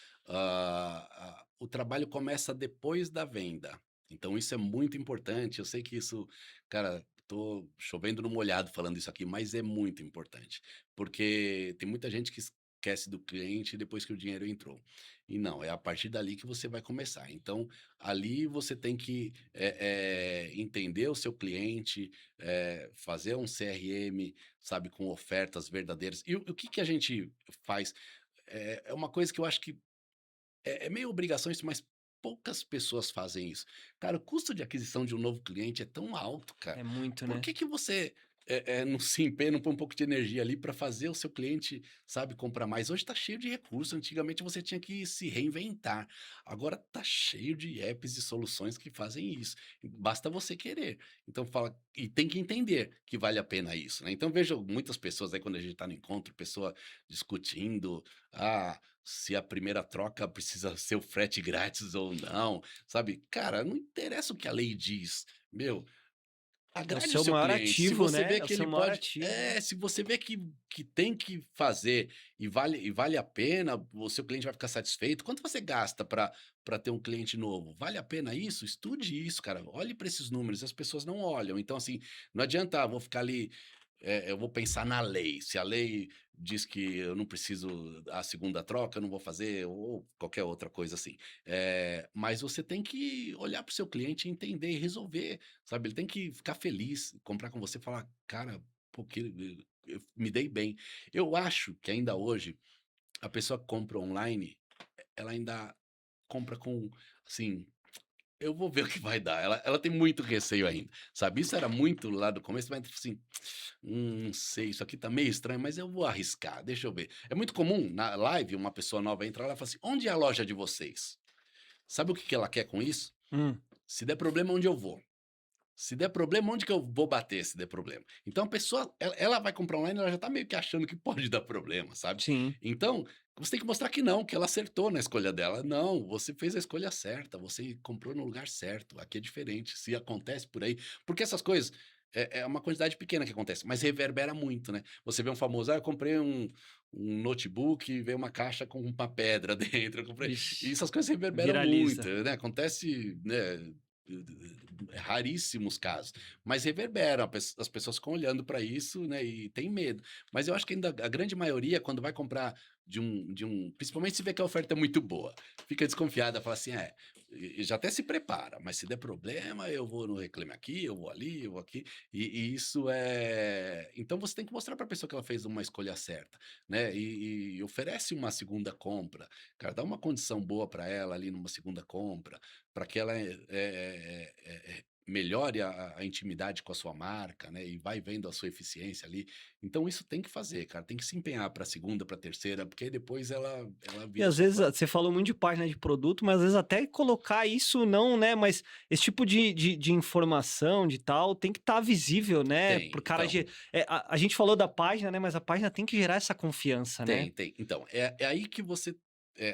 O trabalho começa depois da venda. Então isso é muito importante. Eu sei que isso, cara, tô chovendo no molhado falando isso aqui, mas é muito importante. Porque tem muita gente que esquece do cliente depois que o dinheiro entrou. E não, é a partir dali que você vai começar. Então, ali você tem que entender o seu cliente, fazer um CRM, sabe, com ofertas verdadeiras. E o que que a gente faz? É uma coisa que eu acho que é meio obrigação isso, mas poucas pessoas fazem isso. Cara, o custo de aquisição de um novo cliente é tão alto, cara. É muito, Por né? que que você, não se empenha, não põe um pouco de energia ali para fazer o seu cliente, sabe, comprar mais? Hoje tá cheio de recursos, antigamente você tinha que se reinventar. Agora tá cheio de apps e soluções que fazem isso. Basta você querer. Então fala e tem que entender que vale a pena isso, né. Então vejo muitas pessoas aí quando a gente tá no encontro, pessoa discutindo, se a primeira troca precisa ser o frete grátis ou não, sabe. Cara, não interessa o que a lei diz, meu, É o agrade o seu seu maior cliente. Se ativo, você né? vê É o que seu ele maior pode ativo. se você vê que tem que fazer e vale a pena, o seu cliente vai ficar satisfeito. Quanto você gasta para ter um cliente novo? Vale a pena isso? Estude isso, cara. Olhe para esses números, as pessoas não olham. Então, assim, não adianta, vou ficar ali, eu vou pensar na lei. Se a lei diz que eu não preciso a segunda troca, eu não vou fazer, ou qualquer outra coisa assim. Mas você tem que olhar para o seu cliente e entender e resolver, sabe? Ele tem que ficar feliz, comprar com você e falar: "Cara, pô, eu me dei bem". Eu acho que ainda hoje, a pessoa que compra online, ela ainda compra com, assim, eu vou ver o que vai dar. Ela tem muito receio ainda, sabe. Isso era muito lá do começo, mas assim: não sei, isso aqui tá meio estranho, mas eu vou arriscar, deixa eu ver". É muito comum na live uma pessoa nova entrar lá e fala assim: "Onde é a loja de vocês?". Sabe o que que ela quer com isso? Hum, Se der problema, onde eu vou? Se der problema, onde que eu vou bater se der problema? Então a pessoa, ela vai comprar online, ela já tá meio que achando que pode dar problema, sabe. sim. Então, você tem que mostrar que não, que ela acertou na escolha dela. Não, você fez a escolha certa, você comprou no lugar certo, aqui é diferente, se acontece por aí porque essas coisas, é uma quantidade pequena que acontece, mas reverbera muito, né. Você vê um famoso: "Ah, eu comprei um notebook e veio uma caixa com uma pedra dentro, eu comprei", e Vixe, essas coisas reverberam muito, viraliza. né, acontece, né, raríssimos casos, mas reverbera, as pessoas ficam olhando para isso, né, e tem medo. Mas eu acho que ainda a grande maioria, quando vai comprar principalmente se vê que a oferta é muito boa, fica desconfiada, fala assim: e já até se prepara, mas se der problema, eu vou no Reclame Aqui, eu vou ali, eu vou aqui", e isso então você tem que mostrar para a pessoa que ela fez uma escolha certa, né, e oferece uma segunda compra, cara, dá uma condição boa para ela ali numa segunda compra, para que ela melhore a intimidade com a sua marca, né, e vai vendo a sua eficiência ali. Então isso tem que fazer, cara, tem que se empenhar para a segunda, para a terceira, porque aí depois ela E vira às sua vezes própria. você falou muito de página de produto, mas às vezes até colocar isso não, né? Mas esse tipo de informação, de tal, tem que estar visível, né? Tem, Pro cara. então, A gente falou da página, né? Mas a página tem que gerar essa confiança, né? tem. Então, é aí que você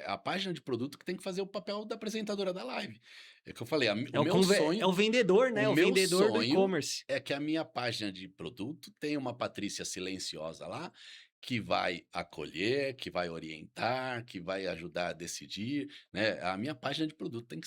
a página de produto que tem que fazer o papel da apresentadora da live. É que eu falei, o meu É sonho o vendedor, o né? O meu vendedor do sonho e-commerce. é que a minha página de produto tenha uma Patrícia silenciosa lá, que vai acolher, que vai orientar, que vai ajudar a decidir, né. A minha página de produto tem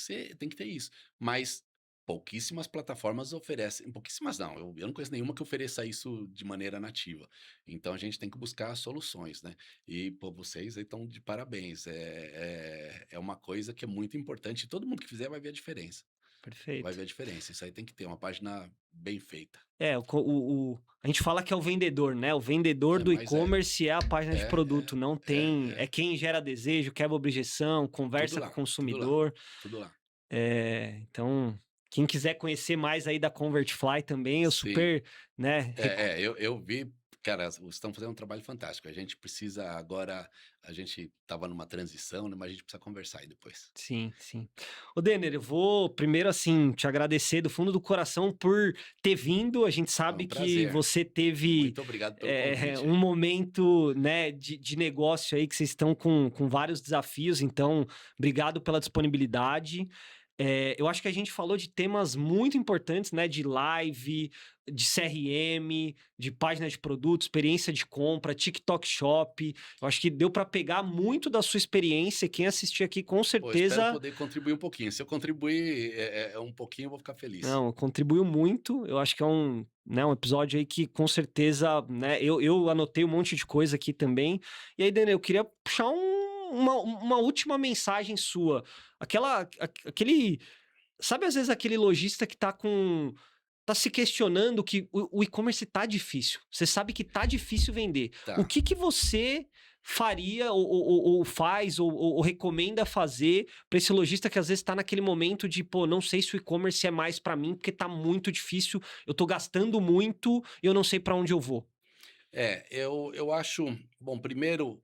que ter isso, mas pouquíssimas plataformas oferecem, pouquíssimas não, eu não conheço nenhuma que ofereça isso de maneira nativa. Então a gente tem que buscar soluções, né. E, pô, vocês aí estão de parabéns, é uma coisa que é muito importante, todo mundo que fizer vai ver a diferença. Vai Perfeito. ver a diferença. Isso aí tem que ter uma página bem feita. É, a gente fala que é o vendedor, né? O vendedor É, do mas é. e-commerce é a página de produto, não tem. É É. quem gera desejo, quebra objeção, Tudo conversa com o lá, tudo lá, consumidor. tudo lá. Então, quem quiser conhecer mais aí da ConvertFly também, eu Sim. super, né, Eu vi, cara, vocês estão fazendo um trabalho fantástico. A gente precisa agora, a gente estava numa transição, né, mas a gente precisa conversar aí depois. sim, sim. Ô Denner, eu vou primeiro, assim, te agradecer do fundo do coração por ter vindo. A gente Foi um sabe que prazer. você teve Muito obrigado pelo convite um aí. momento, né, de negócio aí que vocês estão com vários desafios, então, obrigado pela disponibilidade. Eu acho que a gente falou de temas muito importantes, né, de live, de CRM, de página de produto, experiência de compra, TikTok Shop. Eu acho que deu para pegar muito da sua experiência. Quem assistir aqui, com Pô, espero certeza, poder contribuir um pouquinho. Se eu contribuir, um pouquinho, eu vou ficar feliz. não, contribuiu muito. Eu acho que é um episódio aí que com certeza, né, eu anotei um monte de coisa aqui também. E aí, Daniel, eu queria puxar uma última mensagem sua. Aquele, sabe às vezes aquele lojista que tá se questionando que o e-commerce tá difícil. Você sabe que tá difícil vender. O Tá. que você faria ou faz ou recomenda fazer para esse lojista que às vezes está naquele momento de, pô, não sei se o e-commerce é mais para mim porque tá muito difícil, eu tô gastando muito e eu não sei para onde eu vou. Eu acho, bom, primeiro,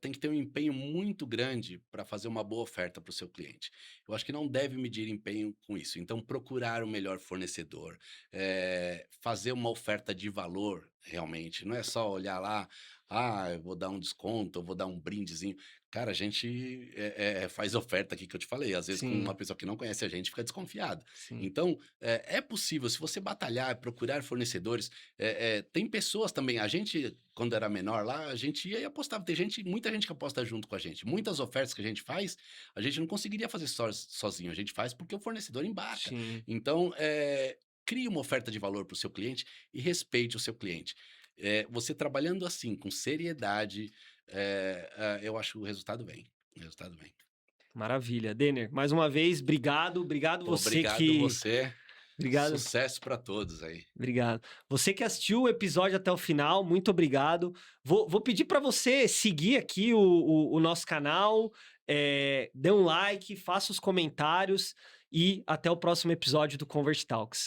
tem que ter um empenho muito grande para fazer uma boa oferta para o seu cliente. Eu acho que não deve medir empenho com isso. Então, procurar o melhor fornecedor, fazer uma oferta de valor realmente. Não é só olhar lá, ah, eu vou dar um desconto, eu vou dar um brindezinho. Cara, a gente faz oferta aqui que eu te falei. Às vezes, com uma Sim, pessoa que não conhece a gente, fica desconfiado. sim. Então, é possível, se você batalhar, procurar fornecedores. Tem pessoas também, a gente, quando era menor lá, a gente ia e apostava. Tem gente, muita gente que aposta junto com a gente. Muitas ofertas que a gente faz, a gente não conseguiria fazer sozinho. A gente faz porque o fornecedor embarca. Sim, Então, crie uma oferta de valor para o seu cliente e respeite o seu cliente. Você trabalhando assim, com seriedade, eu acho que o resultado vem. O resultado vem. maravilha. Denner, mais uma vez, obrigado, obrigado Pô, você obrigado que você. obrigado. Sucesso para todos aí. Obrigado. Você que assistiu o episódio até o final, muito obrigado. Vou pedir para você seguir aqui o nosso canal, dê um like, faça os comentários e até o próximo episódio do Convert Talks.